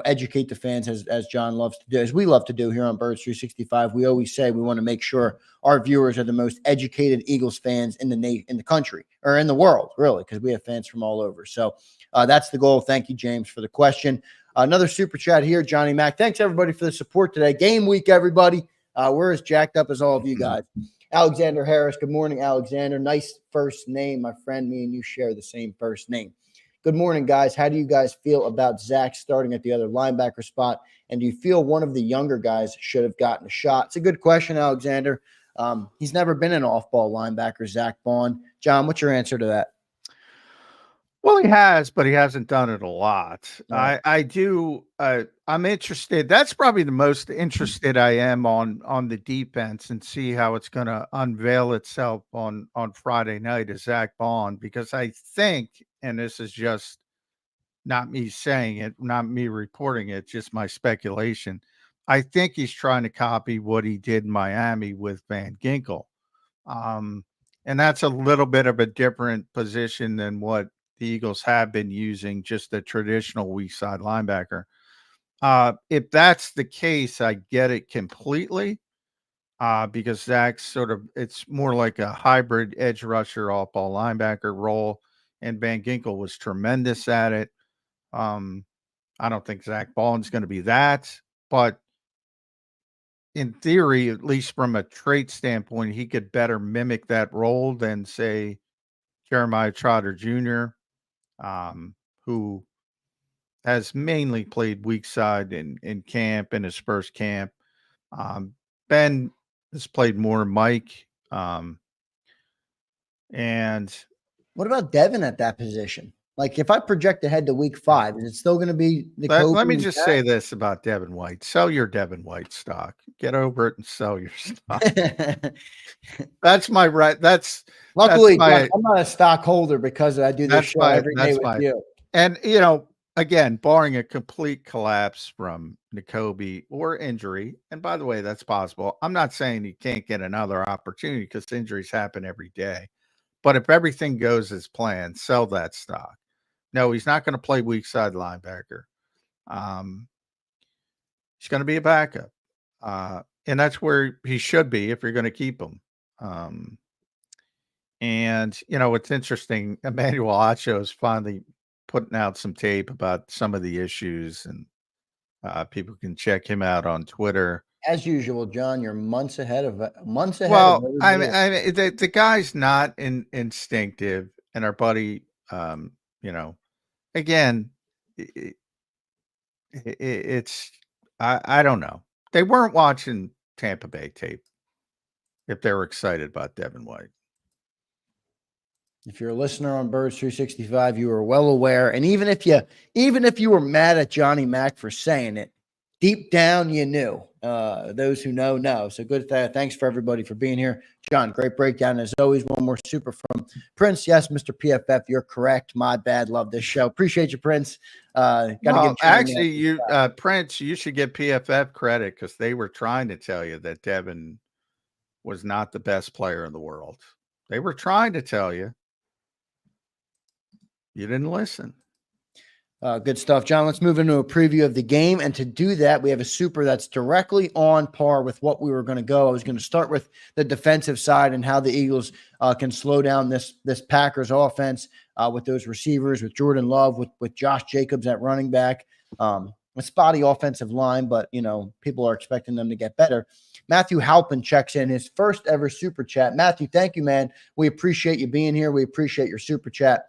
educate the fans as John loves to do, as we love to do here on Birds 365. We always say we want to make sure our viewers are the most educated Eagles fans in the country or in the world, really, because we have fans from all over. So that's the goal. Thank you, James, for the question. Another super chat here, Johnny Mac. Thanks, everybody, for the support today. Game week, everybody. We're as jacked up as all of you guys. Alexander Harris. Good morning, Alexander. Nice first name, my friend. Me and you share the same first name. Good morning, guys. How do you guys feel about Zach starting at the other linebacker spot? And do you feel one of the younger guys should have gotten a shot? It's a good question, Alexander. He's never been an off-ball linebacker, Zach Bond. John, what's your answer to that? Well, he has, but he hasn't done it a lot. Right. I'm interested. That's probably the most interested I am on the defense and see how it's going to unveil itself on Friday night as Zach Bond, because I think, and this is just not me saying it, not me reporting it, just my speculation. I think he's trying to copy what he did in Miami with Van Ginkel. And that's a little bit of a different position than what the Eagles have been using, just a traditional weak side linebacker. If that's the case, I get it completely. Because Zach's it's more like a hybrid edge rusher off ball linebacker role, and Van Ginkel was tremendous at it. I don't think Zach Baldwin's going to be that, but in theory, at least from a trait standpoint, he could better mimic that role than, say, Jeremiah Trotter Jr., who has mainly played weak side in camp, in his first camp. Ben has played more Mike. And what about Devin at that position? Like, if I project ahead to week 5, is it still going to be Nakobe? Let me just say this about Devin White. Sell your Devin White stock. Get over it and sell your stock. That's my right. Luckily, that's I'm not a stockholder because I do this show every day with you. And, again, barring a complete collapse from Nakobe or injury, and by the way, that's possible. I'm not saying he can't get another opportunity because injuries happen every day. But if everything goes as planned, sell that stock. No, he's not going to play weak side linebacker. He's going to be a backup. And that's where he should be if you're going to keep him. And, it's interesting. Emmanuel Acho is finally putting out some tape about some of the issues, and people can check him out on Twitter. As usual, John, you're months ahead of. Well, I mean, the guy's not instinctive, and our buddy, again, it's I don't know. They weren't watching Tampa Bay tape if they were excited about Devin White. If you're a listener on Birds 365, you are well aware. And even if you were mad at Johnny Mac for saying it, deep down you knew. Those who know. So good. Thanks for everybody for being here. John, great breakdown as always. One more super from Prince. Yes, Mr. PFF, you're correct. My bad. Love this show. Appreciate you, Prince. Actually, Prince, you should get PFF credit because they were trying to tell you that Devin was not the best player in the world. They were trying to tell you. You didn't listen. Good stuff, John. Let's move into a preview of the game. And to do that, we have a super that's directly on par with what we were going to go. I was going to start with the defensive side and how the Eagles can slow down this Packers offense with those receivers, with Jordan Love, with Josh Jacobs at running back. A spotty offensive line, but, people are expecting them to get better. Matthew Halpin checks in his first ever super chat. Matthew, thank you, man. We appreciate you being here. We appreciate your super chat.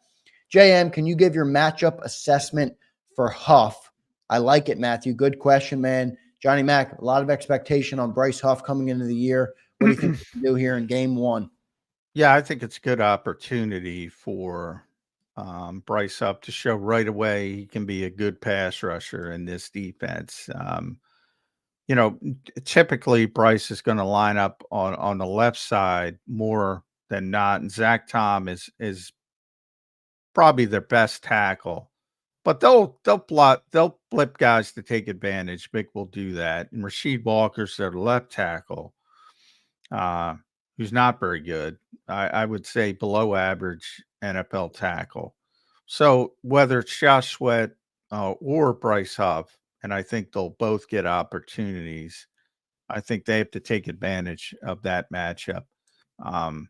JM, can you give your matchup assessment for Huff? I like it, Matthew. Good question, man. Johnny Mac, a lot of expectation on Bryce Huff coming into the year. What do you think we can do here in game 1? Yeah, I think it's a good opportunity for Bryce Huff to show right away he can be a good pass rusher in this defense. Typically Bryce is going to line up on the left side more than not, and Zach Tom is probably their best tackle, but they'll flip guys to take advantage. Vic will do that. And Rasheed Walker's their left tackle, who's not very good. I would say below average NFL tackle. So whether it's Josh Sweat or Bryce Huff, and I think they'll both get opportunities. I think they have to take advantage of that matchup. And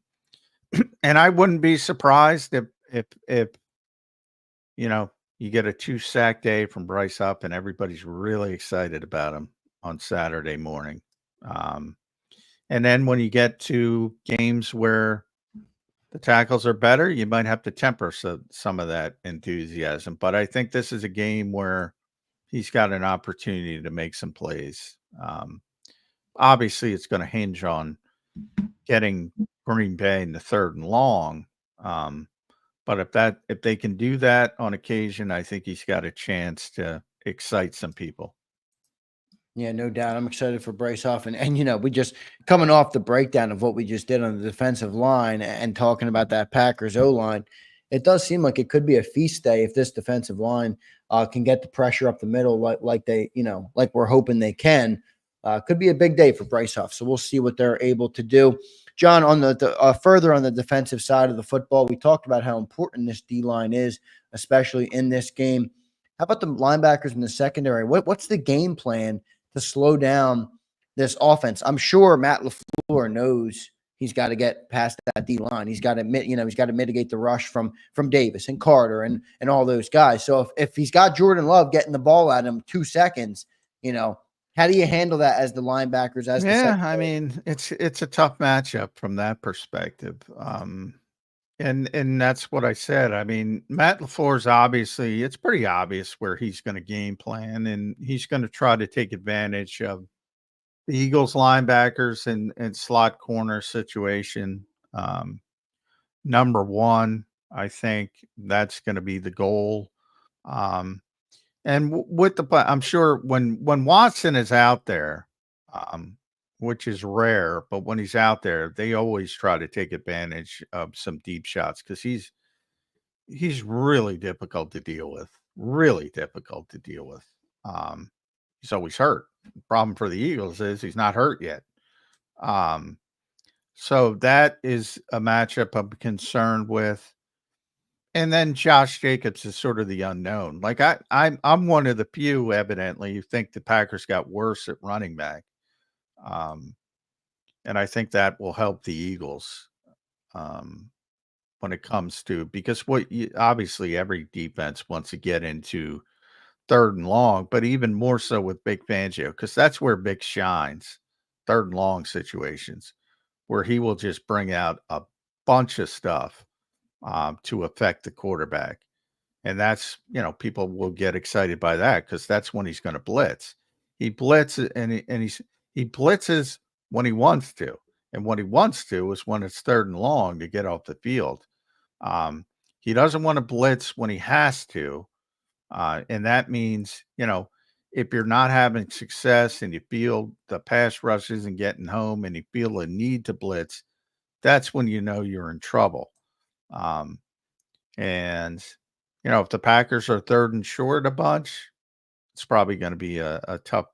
I wouldn't be surprised if you get a 2-sack day from Bryce Huff and everybody's really excited about him on Saturday morning. And then when you get to games where the tackles are better, you might have to temper some of that enthusiasm. But I think this is a game where he's got an opportunity to make some plays. Obviously, it's going to hinge on getting Green Bay in the 3rd and long. But if they can do that on occasion, I think he's got a chance to excite some people. Yeah, no doubt. I'm excited for Bryce Huff. And we just coming off the breakdown of what we just did on the defensive line and talking about that Packers O-line, it does seem like it could be a feast day if this defensive line can get the pressure up the middle like they, like we're hoping they can. Could be a big day for Bryce Huff. So we'll see what they're able to do. John, on the further on the defensive side of the football, we talked about how important this D-line is, especially in this game. How about the linebackers in the secondary? What's the game plan to slow down this offense? I'm sure Matt LaFleur knows he's got to get past that D line. He's got to mitigate the rush from Davis and Carter and all those guys. So if he's got Jordan Love getting the ball at him 2 seconds, how do you handle that as the linebackers? I mean, it's a tough matchup from that perspective. And that's what I said. I mean, Matt LaFleur's obviously, it's pretty obvious where he's going to game plan, and he's going to try to take advantage of the Eagles linebackers and slot corner situation. Number one, I think that's going to be the goal. And with I'm sure when Watson is out there, which is rare, but when he's out there, they always try to take advantage of some deep shots because he's really difficult to deal with. Really difficult to deal with. He's always hurt. The problem for the Eagles is he's not hurt yet. So that is a matchup I'm concerned with. And then Josh Jacobs is sort of the unknown. Like I'm one of the few, evidently, who think the Packers got worse at running back. And I think that will help the Eagles when it comes to, because obviously every defense wants to get into 3rd and long, but even more so with Vic Fangio, because that's where Vic shines, 3rd and long situations, where he will just bring out a bunch of stuff to affect the quarterback. And that's, people will get excited by that because that's when he's going to blitz. He blitzes and he blitzes when he wants to. And what he wants to is when it's 3rd and long to get off the field. He doesn't want to blitz when he has to. And that means, if you're not having success and you feel the pass rush isn't getting home and you feel a need to blitz, that's when you're in trouble. And if the Packers are 3rd and short a bunch, it's probably going to be a tough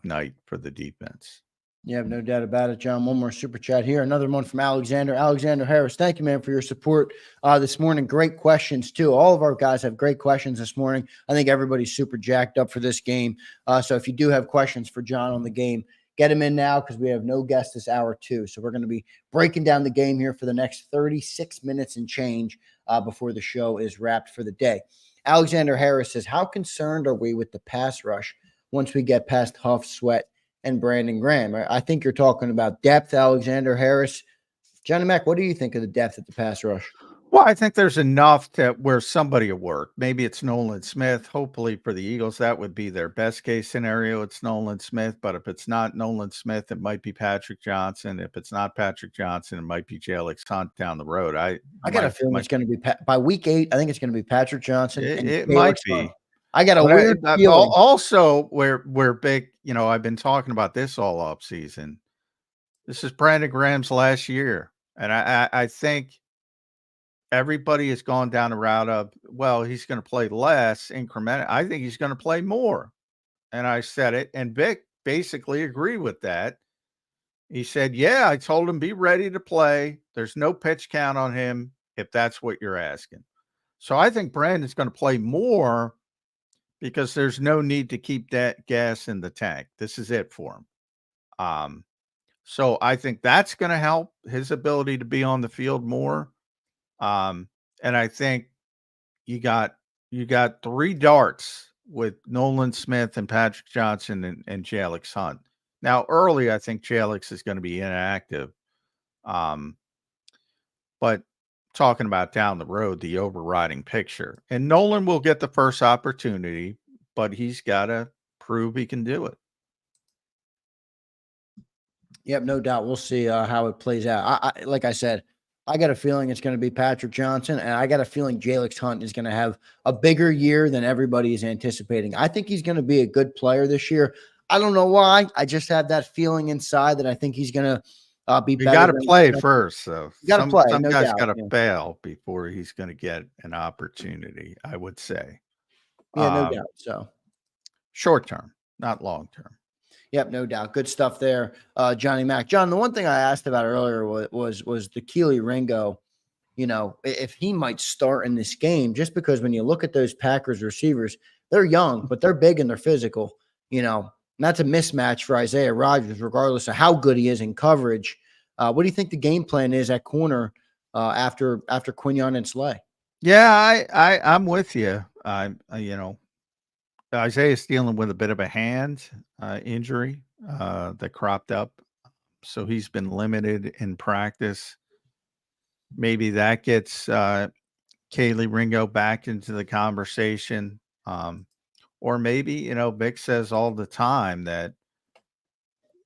night for the defense. Yeah, no doubt about it, John. One more super chat here. Another one from Alexander. Alexander Harris, thank you, man, for your support this morning. Great questions, too. All of our guys have great questions this morning. I think everybody's super jacked up for this game. So if you do have questions for John on the game, get them in now because we have no guests this hour, too. So we're going to be breaking down the game here for the next 36 minutes and change before the show is wrapped for the day. Alexander Harris says, how concerned are we with the pass rush once we get past Huff, Sweat, and Brandon Graham? I think you're talking about depth, Alexander Harris. Johnny Mac, what do you think of the depth at the pass rush? Well, I think there's enough to where somebody will work. Maybe it's Nolan Smith. Hopefully for the Eagles, that would be their best case scenario. It's Nolan Smith. But if it's not Nolan Smith, it might be Patrick Johnson. If it's not Patrick Johnson, it might be Alex Hunt down the road. I got a feeling it's going to be by week 8. I think it's going to be Patrick Johnson. It might be. I got a weird feeling. Also, where big, I've been talking about this all off season. This is Brandon Graham's last year. And I think everybody has gone down the route of, well, he's going to play less incremental. I think he's going to play more. And I said it. And Vic basically agreed with that. He said, yeah, I told him, be ready to play. There's no pitch count on him if that's what you're asking. So I think Brandon's going to play more because there's no need to keep that gas in the tank. This is it for him. So I think that's going to help his ability to be on the field more. And I think you got 3 darts with Nolan Smith and Patrick Johnson and Jalix Hunt. Now, early, I think Jalix is going to be inactive. But talking about down the road, the overriding picture. And Nolan will get the first opportunity, but he's got to prove he can do it. Yep, no doubt. We'll see how it plays out. Like I said, I got a feeling it's going to be Patrick Johnson, and I got a feeling Jalix Hunt is going to have a bigger year than everybody is anticipating. I think he's going to be a good player this year. I don't know why. I just have that feeling inside that I think he's going to be You better. got to play first, though. You got to play. Some No guys doubt. got to Yeah. fail before he's going to get an opportunity, I would say. Yeah, no doubt. So short term, not long term. Yep, no doubt. Good stuff there, Johnny Mac. John, the one thing I asked about earlier was the Keely Ringo. You know, if he might start in this game, just because when you look at those Packers receivers, they're young, but they're big and they're physical. You know, and that's a mismatch for Isaiah Rodgers, regardless of how good he is in coverage. What do you think the game plan is at corner after Quinyon and Slay? Yeah, I'm with you. Isaiah's dealing with a bit of a hand injury that cropped up, so he's been limited in practice. Maybe that gets Kaylee Ringo back into the conversation. Or maybe, Vic says all the time that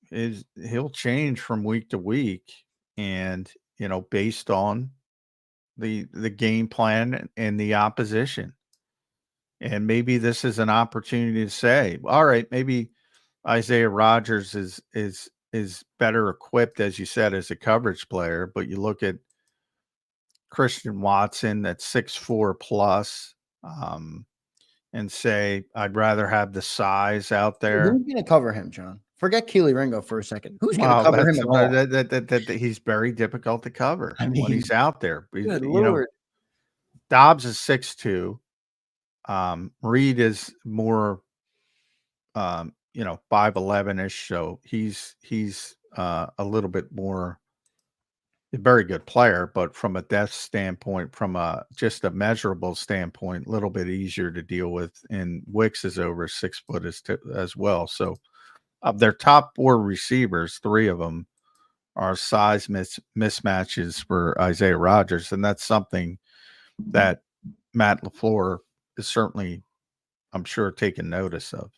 he'll change from week to week and, based on the game plan and the opposition. And maybe this is an opportunity to say, all right, maybe Isaiah Rodgers is better equipped, as you said, as a coverage player, but you look at Christian Watson that's 6'4 plus, and say, I'd rather have the size out there. Who's going to cover him, John? Forget Keely Ringo for a second. Who's going to cover him at all? That he's very difficult to cover when he's out there. Good Lord. Dobbs is 6'2". Reed is more, 5'11-ish. So he's a little bit more. A very good player, but from a depth standpoint, from just a measurable standpoint, a little bit easier to deal with. And Wicks is over 6 foot as well. So of their top 4 receivers, 3 of them are size mismatches for Isaiah Rodgers. And that's something that Matt LaFleur is certainly, I'm sure, taking notice of.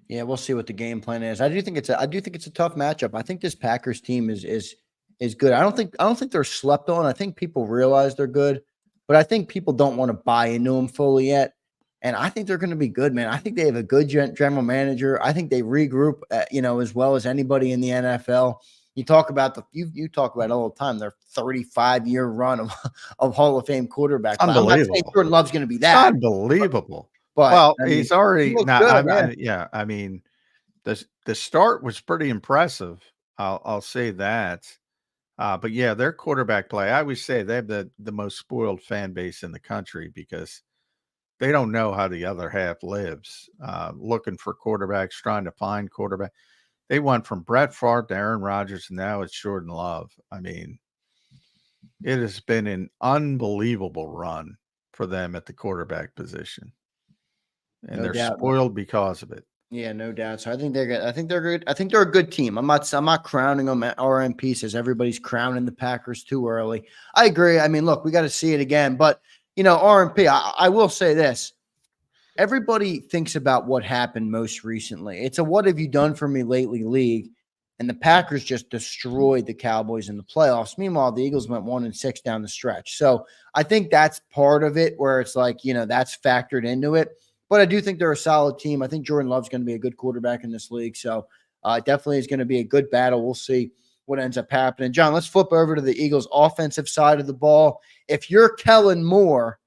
Yeah, we'll see what the game plan is. I do think it's a tough matchup. I think this Packers team is good. I don't think they're slept on. I think people realize they're good, but I think people don't want to buy into them fully yet. And I think they're going to be good, man. I think they have a good general manager. I think they regroup, as well as anybody in the NFL. You talk about you talk about it all the time. Their 35-year run of Hall of Fame quarterback. Unbelievable. I'm not saying Jordan Love's going to be that. Unbelievable. But he's already not. I mean, the start was pretty impressive. I'll say that. But yeah, their quarterback play. I always say they have the most spoiled fan base in the country because they don't know how the other half lives. Looking for quarterbacks, trying to find quarterback. They went from Brett Favre to Aaron Rodgers, and now it's Jordan Love. I mean, it has been an unbelievable run for them at the quarterback position. And they're spoiled because of it. Yeah, no doubt. So I think they're good. I think they're good. I think they're a good team. I'm not crowning them at RMP says everybody's crowning the Packers too early. I agree. I mean, look, we got to see it again. But RMP, I will say this. Everybody thinks about what happened most recently. It's a what have you done for me lately league. And the Packers just destroyed the Cowboys in the playoffs. Meanwhile, the Eagles went 1-6 down the stretch. So I think that's part of it where it's like, that's factored into it. But I do think they're a solid team. I think Jordan Love's going to be a good quarterback in this league. So definitely is going to be a good battle. We'll see what ends up happening. John, let's flip over to the Eagles' offensive side of the ball. If you're Kellen Moore,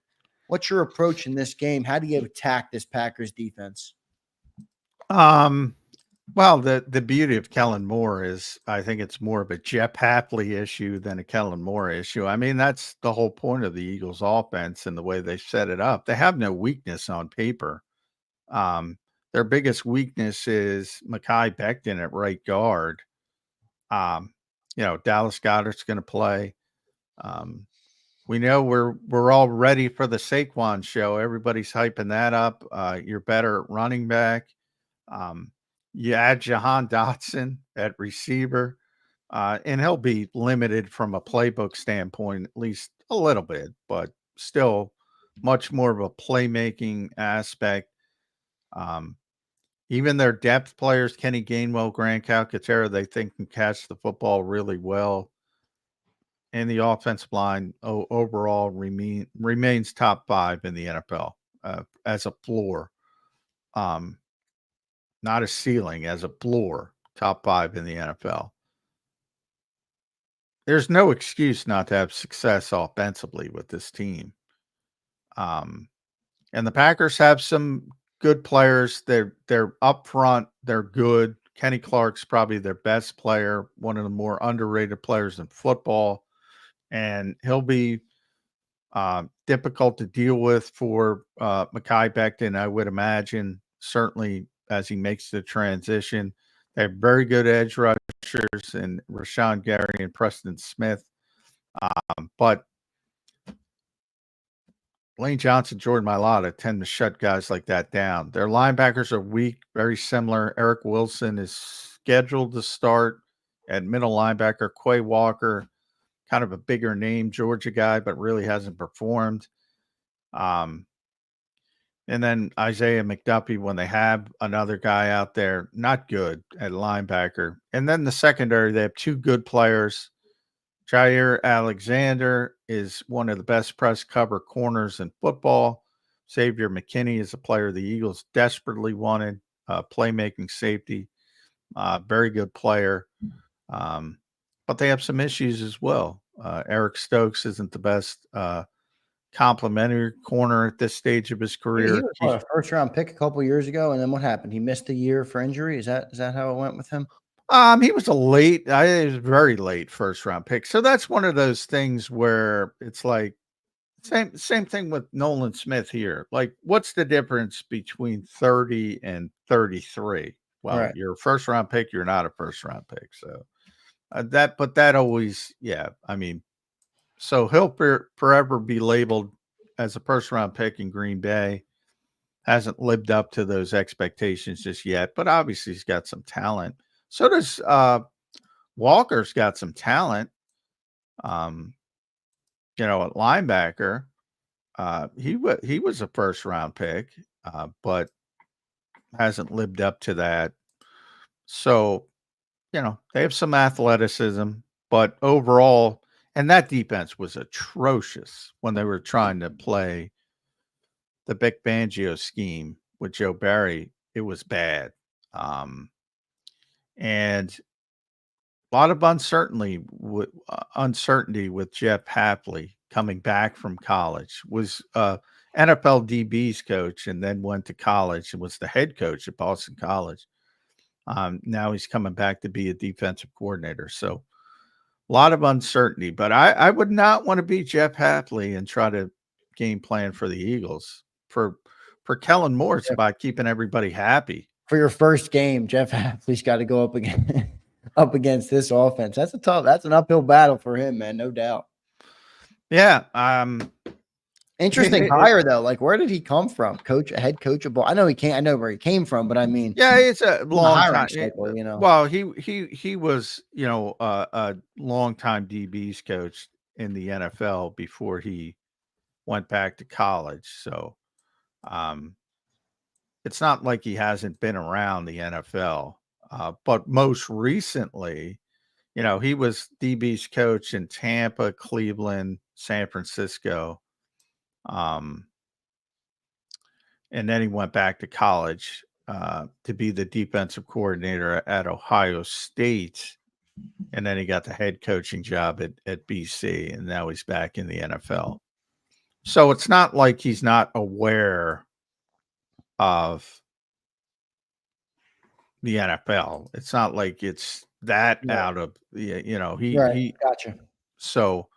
what's your approach in this game? How do you attack this Packers defense? Well, the beauty of Kellen Moore is I think it's more of a Jeff Hafley issue than a Kellen Moore issue. I mean, that's the whole point of the Eagles offense and the way they set it up. They have no weakness on paper. Their biggest weakness is Mekhi Becton at right guard. Dallas Goedert's going to play. We know we're all ready for the Saquon show. Everybody's hyping that up. You're better at running back. You add Johan Dotson at receiver, and he'll be limited from a playbook standpoint, at least a little bit, but still much more of a playmaking aspect. Even their depth players, Kenny Gainwell, Grant Calcaterra, they think can catch the football really well. And the offensive line overall remains top 5 in the NFL as a floor. Not a ceiling, as a floor, top 5 in the NFL. There's no excuse not to have success offensively with this team. And the Packers have some good players. They're up front. They're good. Kenny Clark's probably their best player, one of the more underrated players in football. And he'll be difficult to deal with for Mekhi Becton, I would imagine, certainly as he makes the transition. They have very good edge rushers in Rashawn Gary and Preston Smith. But Lane Johnson, Jordan Mailata tend to shut guys like that down. Their linebackers are weak, very similar. Eric Wilson is scheduled to start at middle linebacker. Quay Walker, kind of a bigger name Georgia guy, but really hasn't performed. And then Isaiah McDuffie, when they have another guy out there, not good at linebacker. And then the secondary, they have 2 good players. Jair Alexander is one of the best press cover corners in football. Xavier McKinney is a player the Eagles desperately wanted, playmaking safety, very good player. But they have some issues as well. Eric Stokes isn't the best complimentary corner at this stage of his career. He was a first-round pick a couple years ago, and then what happened? He missed a year for injury. Is that how it went with him? He was he was very late first-round pick. So that's one of those things where it's like same thing with Nolan Smith here. Like, what's the difference between 30 and 33? Well, Right. You're a first-round pick. You're not a first-round pick. So that always, yeah. I mean, so he'll forever be labeled as a first-round pick in Green Bay. Hasn't lived up to those expectations just yet, but obviously he's got some talent. So does Walker's got some talent. At linebacker, he was a first-round pick, but hasn't lived up to that. So, they have some athleticism, but overall, and that defense was atrocious when they were trying to play the Vic Fangio scheme with Joe Barry. It was bad. And a lot of uncertainty with Jeff Hafley coming back from college. Was NFL DB's coach and then went to college and was the head coach at Boston College. Now he's coming back to be a defensive coordinator. So a lot of uncertainty, but I would not want to be Jeff Hafley and try to game plan for the Eagles. For Kellen Moore, it's about keeping everybody happy. For your first game, Jeff Hafley's got to go up against this offense. That's an uphill battle for him, man, no doubt. Yeah. Interesting hire though. Like, where did he come from? Head coach of ball. I know where he came from, but I mean, yeah, it's a long time cycle, Well, he was, a long-time DB's coach in the NFL before he went back to college. So, it's not like he hasn't been around the NFL. But most recently, he was DB's coach in Tampa, Cleveland, San Francisco. And then he went back to college to be the defensive coordinator at Ohio State. And then he got the head coaching job at BC, and now he's back in the NFL. So it's not like he's not aware of the NFL. It's not like it's that out of, he gotcha. So,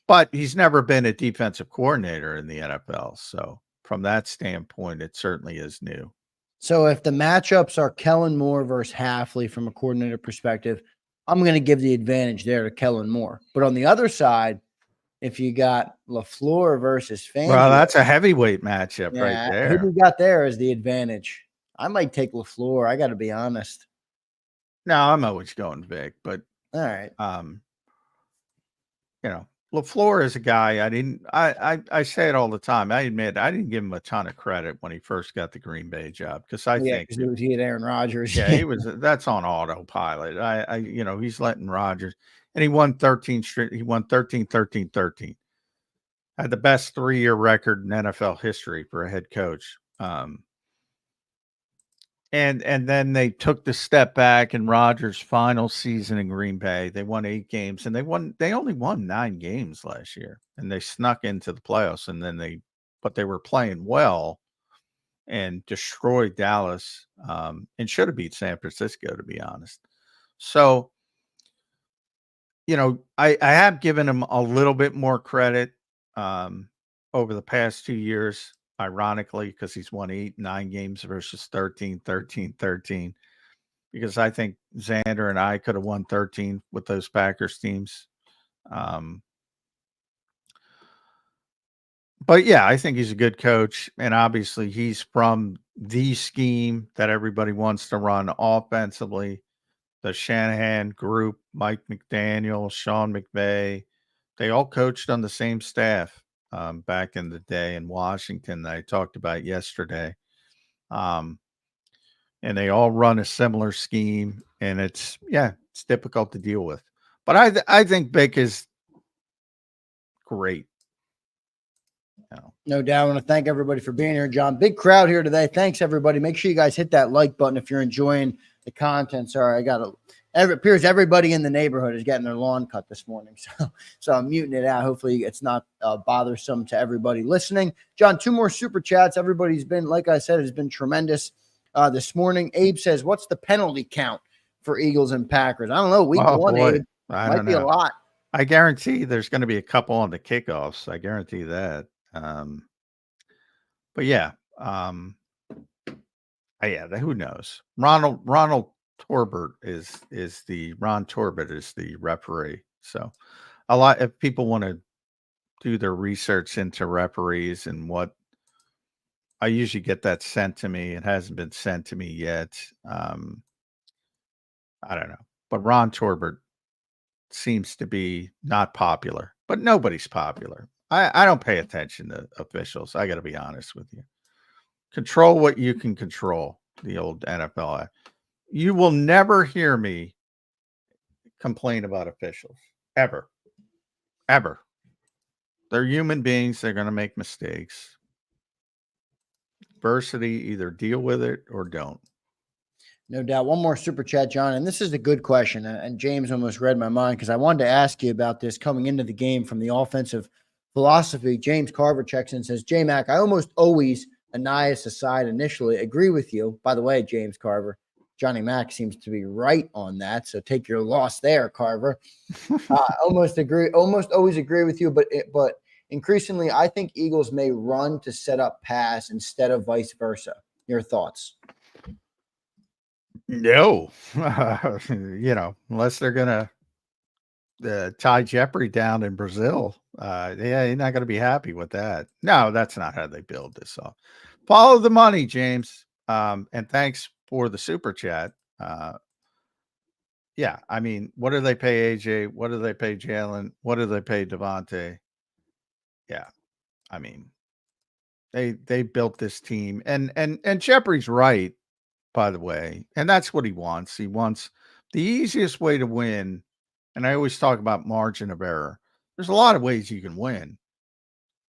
but he's never been a defensive coordinator in the NFL. So from that standpoint, it certainly is new. So if the matchups are Kellen Moore versus Hafley from a coordinator perspective, I'm going to give the advantage there to Kellen Moore. But on the other side, if you got LaFleur versus Fangio, well, that's a heavyweight matchup right there. Who you got there is the advantage. I might take LaFleur. I got to be honest. No, I'm always going Vic, but all right. LaFleur is a guy I say it all the time. I admit I didn't give him a ton of credit when he first got the Green Bay job because I think he had Aaron Rodgers. Yeah, he was. That's on autopilot. He's letting Rodgers, and he won 13 straight. He won 13, 13, 13. Had the best 3-year record in NFL history for a head coach. And then they took the step back in Rodgers' final season in Green Bay. They won 8 games, and they only won 9 games last year, and they snuck into the playoffs. And then but they were playing well and destroyed Dallas, and should have beat San Francisco, to be honest. So, I have given him a little bit more credit over the past 2 years. Ironically, because he's won 8, 9 games versus 13, 13, 13. Because I think Zander and I could have won 13 with those Packers teams. But yeah, I think he's a good coach. And obviously he's from the scheme that everybody wants to run offensively. The Shanahan group, Mike McDaniel, Sean McVay, they all coached on the same staff. Back in the day in Washington that I talked about yesterday. And they all run a similar scheme, and it's difficult to deal with. But I think Vic is great. No doubt. I want to thank everybody for being here, John. Big crowd here today. Thanks, everybody. Make sure you guys hit that like button if you're enjoying the content. Sorry, it appears everybody in the neighborhood is getting their lawn cut this morning. So I'm muting it out. Hopefully it's not bothersome to everybody listening. John, 2 more super chats. Everybody's been, like I said, has been tremendous this morning. Abe says, what's the penalty count for Eagles and Packers? I don't know. Week 1, Abe. Might be a lot. I guarantee there's going to be a couple on the kickoffs. I guarantee that. But yeah. Who knows? Ron Torbert is the referee. So if people want to do their research into referees and what, I usually get that sent to me. It hasn't been sent to me yet. I don't know, but Ron Torbert seems to be not popular, but nobody's popular. I don't pay attention to officials. I got to be honest with you. Control what you can control. The old NFL. You will never hear me complain about officials. Ever. They're human beings. They're going to make mistakes. Adversity, either deal with it or don't. No doubt. One more super chat, John. And this is a good question. And James almost read my mind because I wanted to ask you about this coming into the game from the offensive philosophy. James Carver checks in and says, J-Mac, I almost always, Anias aside initially, agree with you. By the way, James Carver, Johnny Mack seems to be right on that. So take your loss there, Carver. Almost always agree with you, but increasingly, I think Eagles may run to set up pass instead of vice versa. Your thoughts? No, unless they're going to tie Jeopardy down in Brazil. You're not going to be happy with that. No, that's not how they build this off. Follow the money, James. And thanks for the super chat. Yeah, I mean, what do they pay AJ? What do they pay Jalen? What do they pay Devontae? Yeah, I mean, they built this team, and Jeopardy's right, by the way, and that's what he wants. He wants the easiest way to win, and I always talk about margin of error. There's a lot of ways you can win,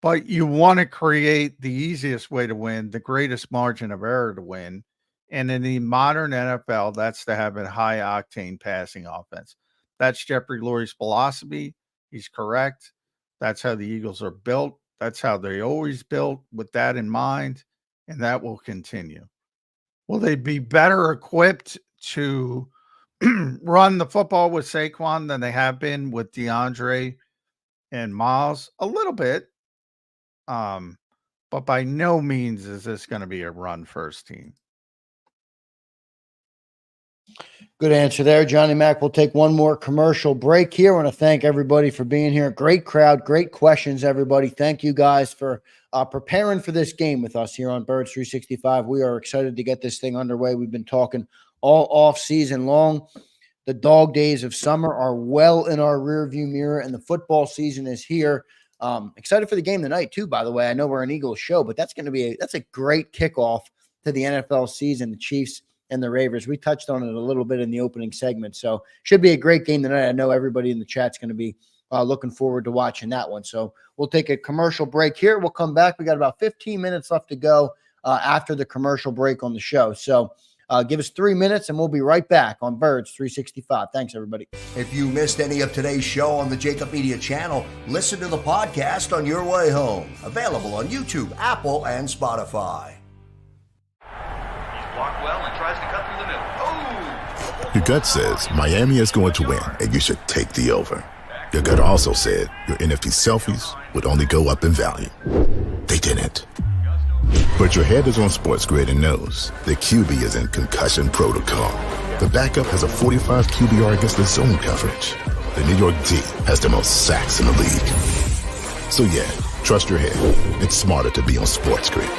but you want to create the easiest way to win, the greatest margin of error to win. And in the modern NFL, that's to have a high octane passing offense. That's Jeffrey Lurie's philosophy. He's correct. That's how the Eagles are built. That's how they always built, with that in mind. And that will continue. Will they be better equipped to run the football with Saquon than they have been with DeAndre and Miles? A little bit. But by no means is this going to be a run first team. Good answer there, Johnny Mack. We'll take one more commercial break here. I want to thank everybody for being here. Great crowd, great questions, everybody. Thank you guys for preparing for this game with us here on Birds 365. We are excited to get this thing underway. We've been talking all off season long The dog days of summer are well in our rearview mirror, and the football season is here. Excited for the game tonight, too, by the way. I know we're an Eagles show, but that's a great kickoff to the NFL season, the Chiefs and the Ravens. We touched on it a little bit in the opening segment, so should be a great game tonight. I know everybody in the chat's going to be looking forward to watching that one. So we'll take a commercial break here. We'll come back. We got about 15 minutes left to go after the commercial break on the show. So give us 3 minutes, and we'll be right back on Birds 365. Thanks, everybody. If you missed any of today's show on the JAKIB Media channel, listen to the podcast on your way home. Available on YouTube, Apple, and Spotify. He's blocked well and tries to cut through the middle. Oh! Your gut says Miami is going to win, and you should take the over. Your gut also said your NFT selfies would only go up in value. They didn't. But your head is on Sports Grid and knows the QB is in concussion protocol. The backup has a 45 QBR against the zone coverage. The New York D has the most sacks in the league. So yeah, trust your head. It's smarter to be on Sports Grid.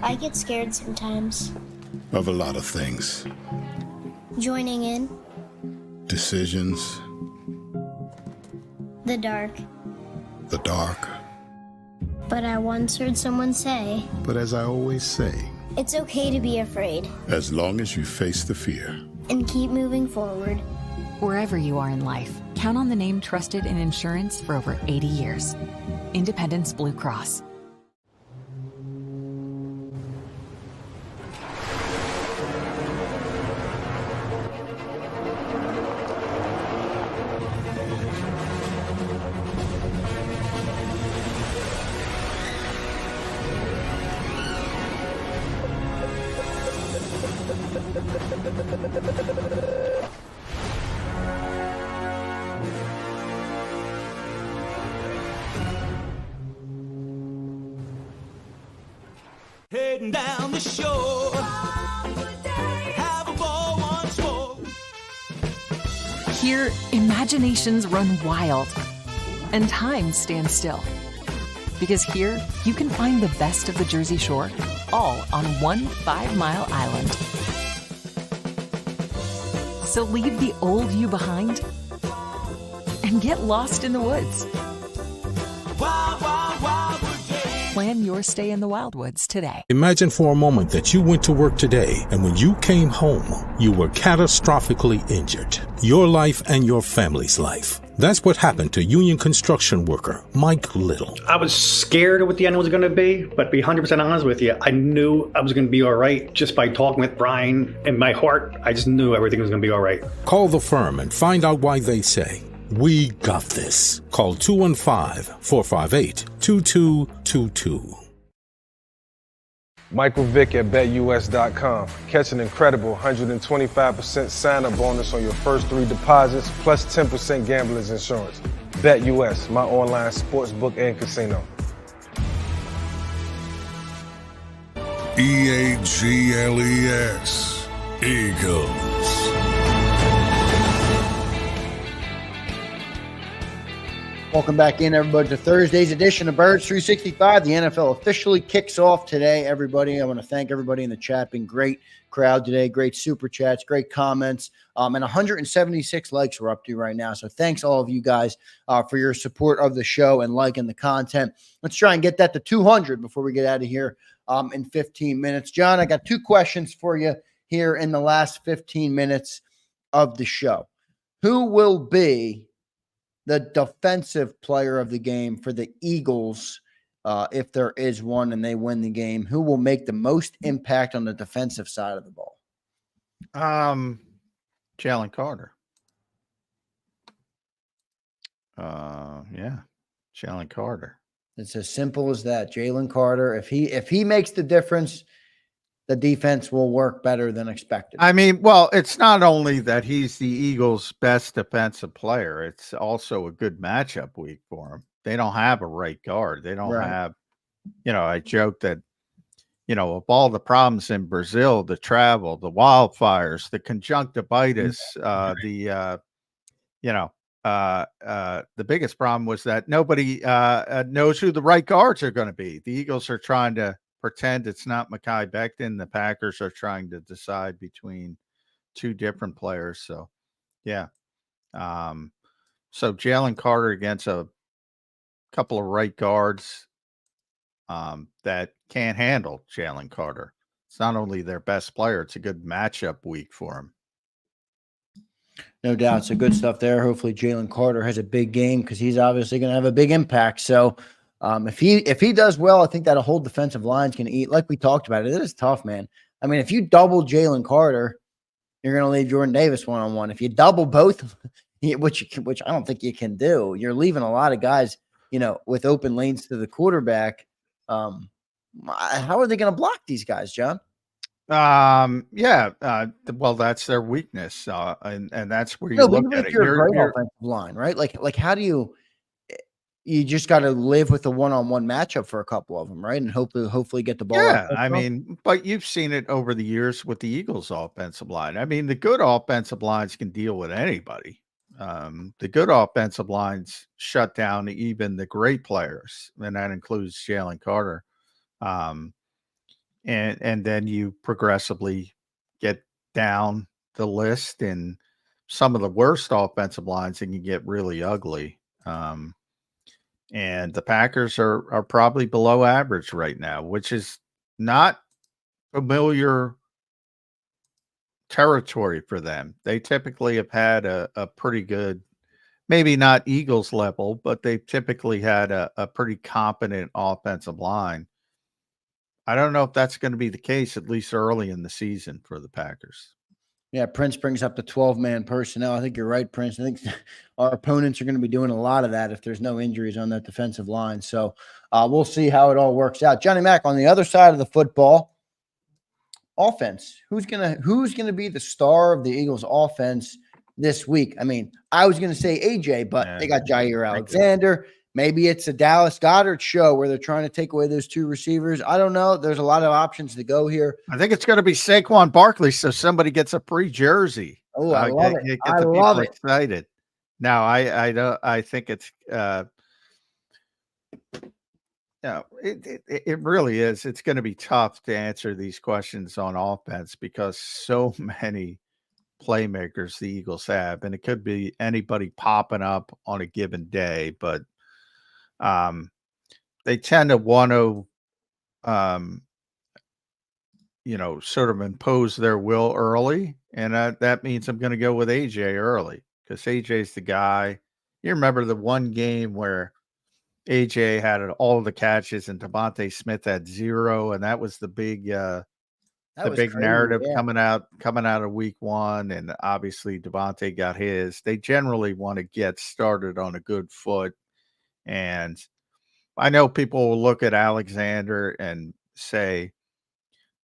I get scared sometimes. Of a lot of things. Joining in, Decisions. the dark. The dark. But I once heard someone say, But as I always say, it's okay to be afraid as long as you face the fear. and keep moving forward. Wherever you are in life, count on the name trusted in insurance for over 80 years. Independence Blue Cross. Heading down the shore. Have a ball once more. Here, imaginations run wild and time stands still. Because here, you can find the best of the Jersey Shore, all on one 5-mile island. So leave the old you behind and get lost in the woods. Wild, wild, wildwood day. Plan your stay in the Wildwoods today. Imagine for a moment that you went to work today, and when you came home, you were catastrophically injured. Your life and your family's life. That's what happened to union construction worker Mike Little. I was scared of what the end was going to be, but to be 100% honest with you, I knew I was going to be all right just by talking with Brian. In my heart, I just knew everything was going to be all right. Call the firm and find out why they say, "We got this." Call 215-458-2222. Michael Vick at BetUS.com. Catch an incredible 125% sign-up bonus on your first 3 deposits, plus 10% gambler's insurance. BetUS, my online sportsbook and casino. EAGLES. Eagles. Welcome back in, everybody, to Thursday's edition of Birds 365. The NFL officially kicks off today, everybody. I want to thank everybody in the chat. Been great crowd today, great super chats, great comments, and 176 likes we're up to right now. So thanks all of you guys for your support of the show and liking the content. Let's try and get that to 200 before we get out of here in 15 minutes. John, I got 2 questions for you here in the last 15 minutes of the show. Who will be the defensive player of the game for the Eagles, if there is one and they win the game? Who will make the most impact on the defensive side of the ball? Jalen Carter. Yeah, Jalen Carter. It's as simple as that. Jalen Carter, if he makes the difference, the defense will work better than expected. I mean, well, it's not only that he's the Eagles' best defensive player, it's also a good matchup week for him. They don't have a right guard. They don't have, I joke that, of all the problems in Brazil, the travel, the wildfires, the conjunctivitis, the biggest problem was that nobody knows who the right guards are going to be. The Eagles are trying to pretend it's not Mekhi Becton. The Packers are trying to decide between two different players. So, yeah. So Jalen Carter against a couple of right guards that can't handle Jalen Carter. It's not only their best player, it's a good matchup week for him. No doubt. So good stuff there. Hopefully Jalen Carter has a big game because he's obviously going to have a big impact. So if he does well, I think that a whole defensive line's going to eat. Like we talked about, it is tough, man. I mean, if you double Jalen Carter, you're going to leave Jordan Davis one-on-one. If you double both, which I don't think you can do, you're leaving a lot of guys, with open lanes to the quarterback. How are they going to block these guys, John? Well, that's their weakness. And that's where you look at it. You're a great offensive line, right? Like how do you just got to live with the one-on-one matchup for a couple of them, right? And hopefully get the ball. Yeah, I mean, but you've seen it over the years with the Eagles offensive line. I mean, the good offensive lines can deal with anybody. The good offensive lines shut down even the great players, and that includes Jalen Carter. And then you progressively get down the list, and some of the worst offensive lines can get really ugly. And the Packers are probably below average right now, which is not familiar territory for them. They typically have had a pretty good, maybe not Eagles level, but they've typically had a pretty competent offensive line. I don't know if that's going to be the case, at least early in the season for the Packers. Yeah, Prince brings up the 12-man personnel. I think you're right, Prince. I think our opponents are going to be doing a lot of that if there's no injuries on that defensive line. So we'll see how it all works out. Johnny Mac, on the other side of the football, offense. Who's gonna be the star of the Eagles offense this week? I mean, I was gonna say AJ, but they got Jair Alexander. Maybe it's a Dallas Goedert show where they're trying to take away those two receivers. I don't know. There's a lot of options to go here. I think it's going to be Saquon Barkley, so somebody gets a free jersey. Oh, I love it. Get the people excited. Now, I think it's it really is. It's going to be tough to answer these questions on offense because so many playmakers the Eagles have, and it could be anybody popping up on a given day, but they tend to want to, sort of impose their will early. And that means I'm going to go with AJ early because AJ's the guy. You remember the one game where AJ had all the catches and Devontae Smith had 0. And that was the big, narrative coming out of week 1. And obviously Devontae got his. They generally want to get started on a good foot. And I know people will look at Alexander and say,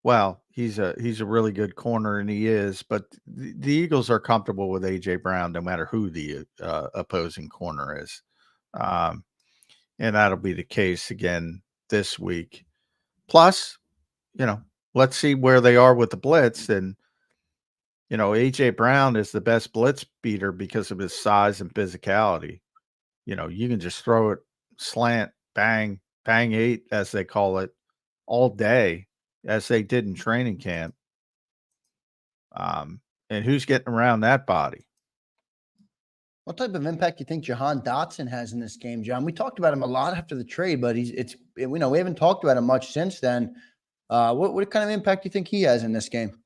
well, he's a really good corner, and he is, but the Eagles are comfortable with AJ Brown no matter who the opposing corner is. And that'll be the case again this week. Plus, let's see where they are with the blitz. And, AJ Brown is the best blitz beater because of his size and physicality. You can just throw it slant, bang, bang 8, as they call it, all day, as they did in training camp. And who's getting around that body? What type of impact do you think Johan Dotson has in this game, John? We talked about him a lot after the trade, but we haven't talked about him much since then. What kind of impact do you think he has in this game?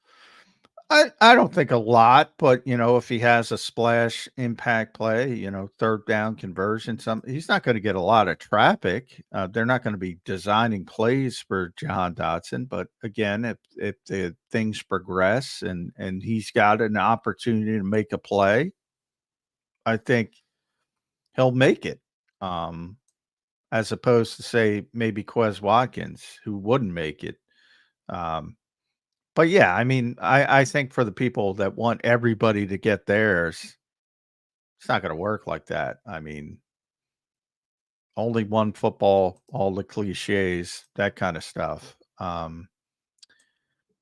I don't think a lot, but if he has a splash impact play, third down conversion, he's not going to get a lot of traffic. They're not going to be designing plays for Johan Dotson, but again, if the things progress and he's got an opportunity to make a play, I think he'll make it. As opposed to say maybe Quez Watkins, who wouldn't make it. But yeah, I mean, I think for the people that want everybody to get theirs, it's not going to work like that. I mean, only one football, all the cliches, that kind of stuff.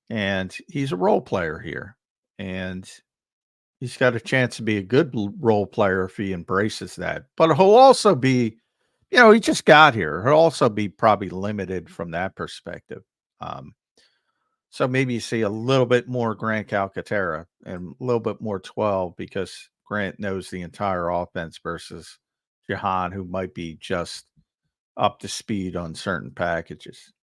And he's a role player here, and he's got a chance to be a good role player if he embraces that. But he'll also be, he just got here. He'll also be probably limited from that perspective. So maybe you see a little bit more Grant Calcaterra and a little bit more 12 because Grant knows the entire offense versus Johan, who might be just up to speed on certain packages.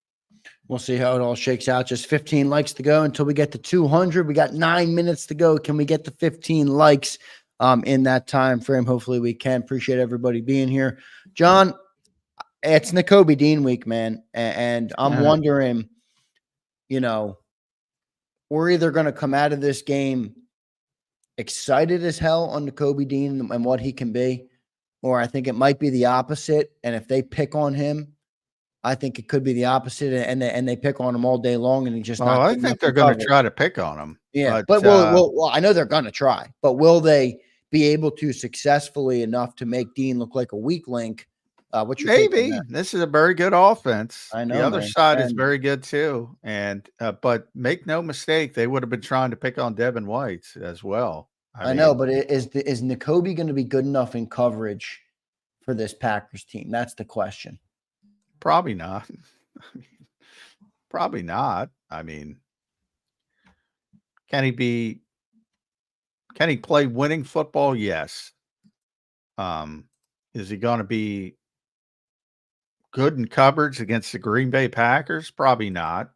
We'll see how it all shakes out. Just 15 likes to go until we get to 200. We got 9 minutes to go. Can we get to 15 likes in that time frame? Hopefully we can. Appreciate everybody being here. John, it's Nakobe Dean week, man. And I'm wondering, we're either going to come out of this game excited as hell on Nakobe Dean and what he can be, or I think it might be the opposite. And if they pick on him, I think it could be the opposite, and they pick on him all day long, and he just. Well, I think they're going to try to pick on him. Yeah, but well, I know they're going to try, but will they be able to successfully enough to make Dean look like a weak link? What's your take on maybe that? This is a very good offense. I know the other man. side is very good too, and but make no mistake, they would have been trying to pick on Devin White as well. I know, but is Nakobe going to be good enough in coverage for this Packers team? That's the question. Probably not. Probably not. I mean, can he play winning football? Yes. Is he going to be good in coverage against the Green Bay Packers? Probably not.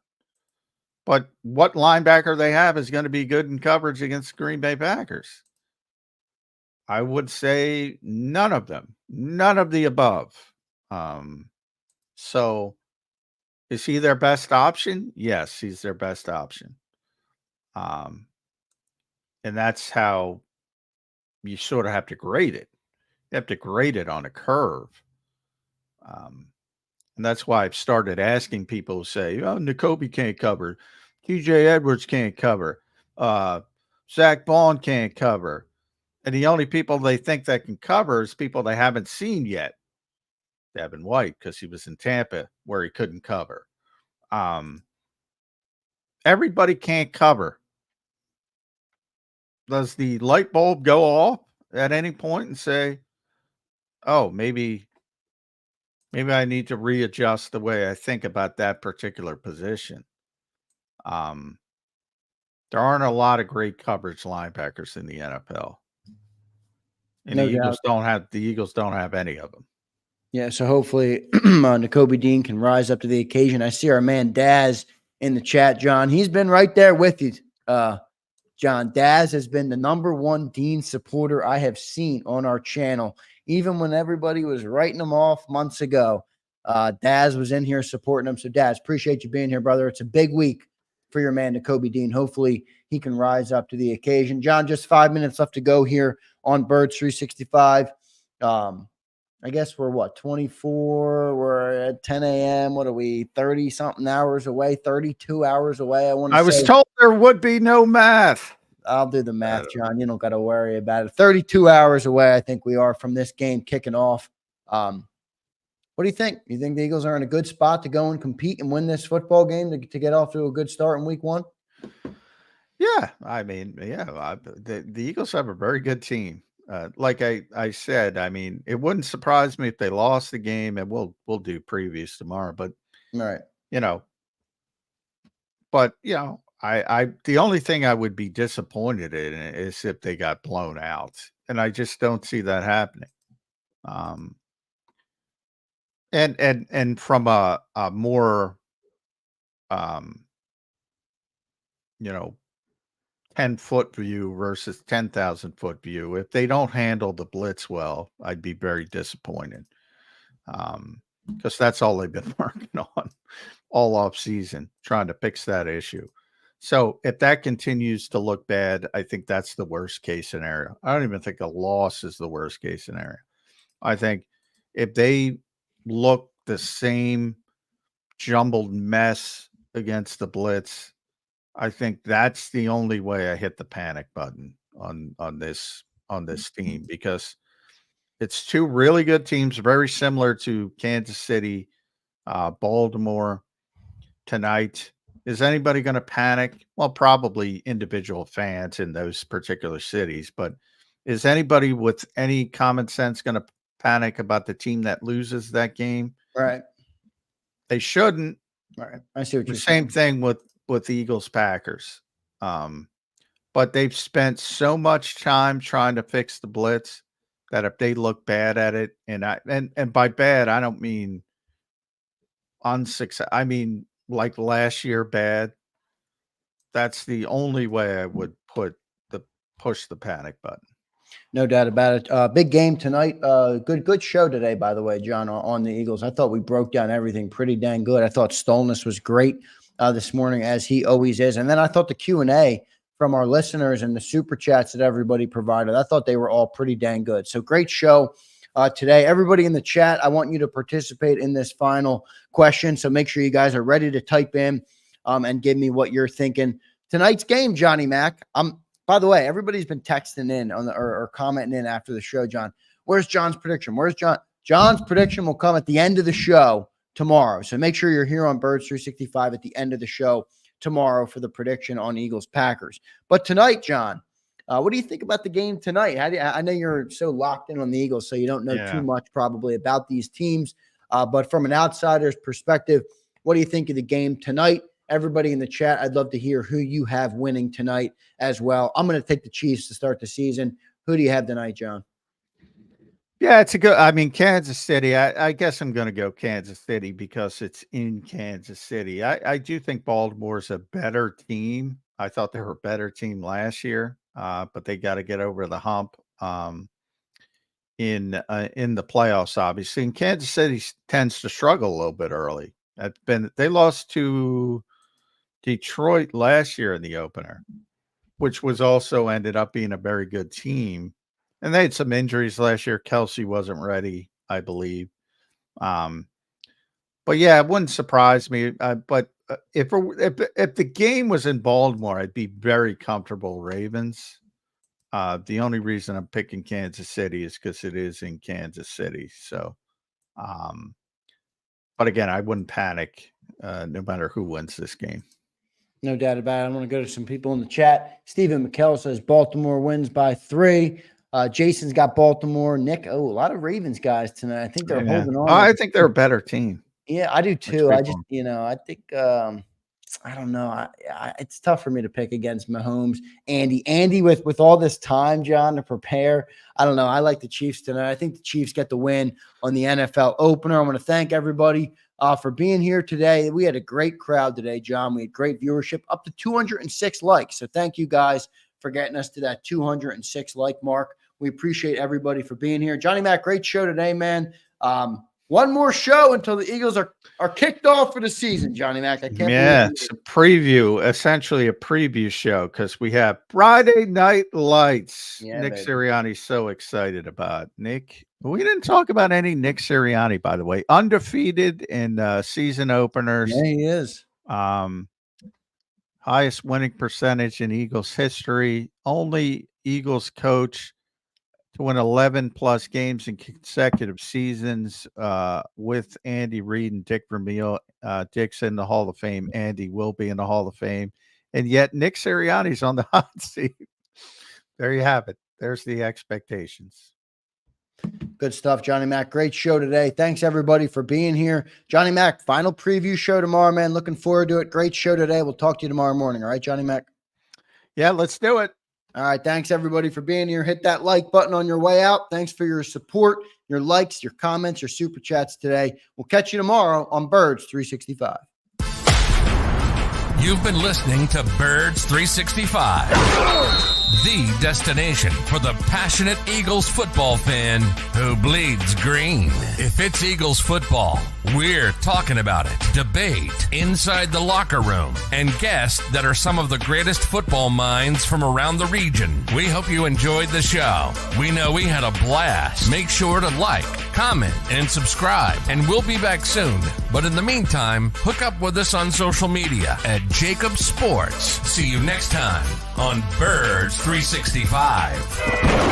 But what linebacker they have is going to be good in coverage against the Green Bay Packers? I would say none of them. None of the above. So is he their best option? Yes, he's their best option. And that's how you sort of have to grade it. You have to grade it on a curve. And that's why I've started asking people who say, oh, Nakobe can't cover. TJ Edwards can't cover. Zach Bond can't cover. And the only people they think that can cover is people they haven't seen yet. Devin White, because he was in Tampa where he couldn't cover. Everybody can't cover. Does the light bulb go off at any point and say, oh, maybe I need to readjust the way I think about that particular position? There aren't a lot of great coverage linebackers in the NFL. And the Eagles don't have any of them. Yeah, so hopefully Nakobe Dean can rise up to the occasion. I see our man Daz in the chat, John. He's been right there with you, John. Daz has been the #1 Dean supporter I have seen on our channel. Even when everybody was writing him off months ago, Daz was in here supporting him. So, Daz, appreciate you being here, brother. It's a big week for your man, Nakobe Dean. Hopefully he can rise up to the occasion. John, just 5 minutes left to go here on Birds 365. I guess we're 24. We're at 10 a.m. What are we? 30-something hours away, 32 hours away. I was told there would be no math. I'll do the math, John. You don't got to worry about it. 32 hours away, I think we are from this game kicking off. What do you think? You think the Eagles are in a good spot to go and compete and win this football game to get off to a good start in week 1? Yeah, I mean, yeah, the Eagles have a very good team. Like I said, I mean, it wouldn't surprise me if they lost the game, and we'll do previews tomorrow. But right, I the only thing I would be disappointed in is if they got blown out, and I just don't see that happening. And from a more 10-foot view versus 10,000-foot view, if they don't handle the blitz well, I'd be very disappointed. Because that's all they've been working on all off season, trying to fix that issue. So if that continues to look bad, I think that's the worst case scenario. I don't even think a loss is the worst case scenario. I think if they look the same jumbled mess against the blitz, I think that's the only way I hit the panic button on this team, because it's two really good teams, very similar to Kansas City, Baltimore tonight. Is anybody going to panic? Well, probably individual fans in those particular cities, but is anybody with any common sense going to panic about the team that loses that game? Right. They shouldn't. Right. I see what you're saying. Same thing with with the Eagles Packers. But they've spent so much time trying to fix the blitz that if they look bad at it, and by bad I don't mean unsuccessful. I mean like last year bad. That's the only way I would push the panic button. No doubt about it. Big game tonight. Good show today, by the way, John, on the Eagles. I thought we broke down everything pretty dang good. I thought Stolnis was great this morning, as he always is. And then I thought the Q&A from our listeners and the super chats that everybody provided, I thought they were all pretty dang good. So great show today. Everybody in the chat, I want you to participate in this final question. So make sure you guys are ready to type in and give me what you're thinking. Tonight's game, Johnny Mac. By the way, everybody's been texting in on or commenting in after the show, John. Where's John's prediction? Where's John? John's prediction will come at the end of the show tomorrow. So make sure you're here on Birds 365 at the end of the show tomorrow for the prediction on Eagles Packers. But tonight, John, what do you think about the game tonight? I know you're so locked in on the Eagles, so you don't know too much probably about these teams. But from an outsider's perspective, what do you think of the game tonight? Everybody in the chat, I'd love to hear who you have winning tonight as well. I'm going to take the Chiefs to start the season. Who do you have tonight, John? Yeah, it's a good. I mean, Kansas City. I guess I'm going to go Kansas City because it's in Kansas City. I do think Baltimore's a better team. I thought they were a better team last year, but they got to get over the hump in the playoffs, obviously. And Kansas City tends to struggle a little bit early. They lost to Detroit last year in the opener, which was also ended up being a very good team. And they had some injuries last year. Kelsey wasn't ready, I believe. But yeah, it wouldn't surprise me. But if the game was in Baltimore, I'd be very comfortable Ravens. The only reason I'm picking Kansas City is because it is in Kansas City. So, but again, I wouldn't panic no matter who wins this game. No doubt about it. I want to go to some people in the chat. Stephen McKell says Baltimore wins by 3. Jason's got Baltimore. Nick, a lot of Ravens guys tonight. I think they're holding on. I think they're a better team. Yeah, I do too. I just, I think, I don't know. It's tough for me to pick against Mahomes. Andy with all this time, John, to prepare. I don't know. I like the Chiefs tonight. I think the Chiefs get the win on the NFL opener. I want to thank everybody for being here today. We had a great crowd today, John. We had great viewership, up to 206 likes. So thank you guys for getting us to that 206 like mark. We appreciate everybody for being here. Johnny Mac, great show today, man. One more show until the Eagles are kicked off for the season, Johnny Mac. I can't believe it's a preview, essentially a preview show, because we have Friday Night Lights. Yeah, Nick baby. Sirianni's so excited about. Nick, we didn't talk about any Nick Sirianni, by the way. Undefeated in season openers. Yeah, he is. Highest winning percentage in Eagles history. Only Eagles coach to win 11-plus games in consecutive seasons with Andy Reid and Dick Vermeil. Dick's in the Hall of Fame. Andy will be in the Hall of Fame. And yet Nick Sirianni's on the hot seat. There you have it. There's the expectations. Good stuff, Johnny Mac. Great show today. Thanks, everybody, for being here. Johnny Mac, final preview show tomorrow, man. Looking forward to it. Great show today. We'll talk to you tomorrow morning. All right, Johnny Mac? Yeah, let's do it. All right. Thanks, everybody, for being here. Hit that like button on your way out. Thanks for your support, your likes, your comments, your super chats today. We'll catch you tomorrow on Birds 365. You've been listening to Birds 365, the destination for the passionate Eagles football fan who bleeds green. If it's Eagles football, we're talking about it. Debate inside the locker room and guests that are some of the greatest football minds from around the region. We hope you enjoyed the show. We know we had a blast. Make sure to like, comment, and subscribe, and we'll be back soon. But in the meantime, hook up with us on social media at JAKIB Sports. See you next time on Birds 365.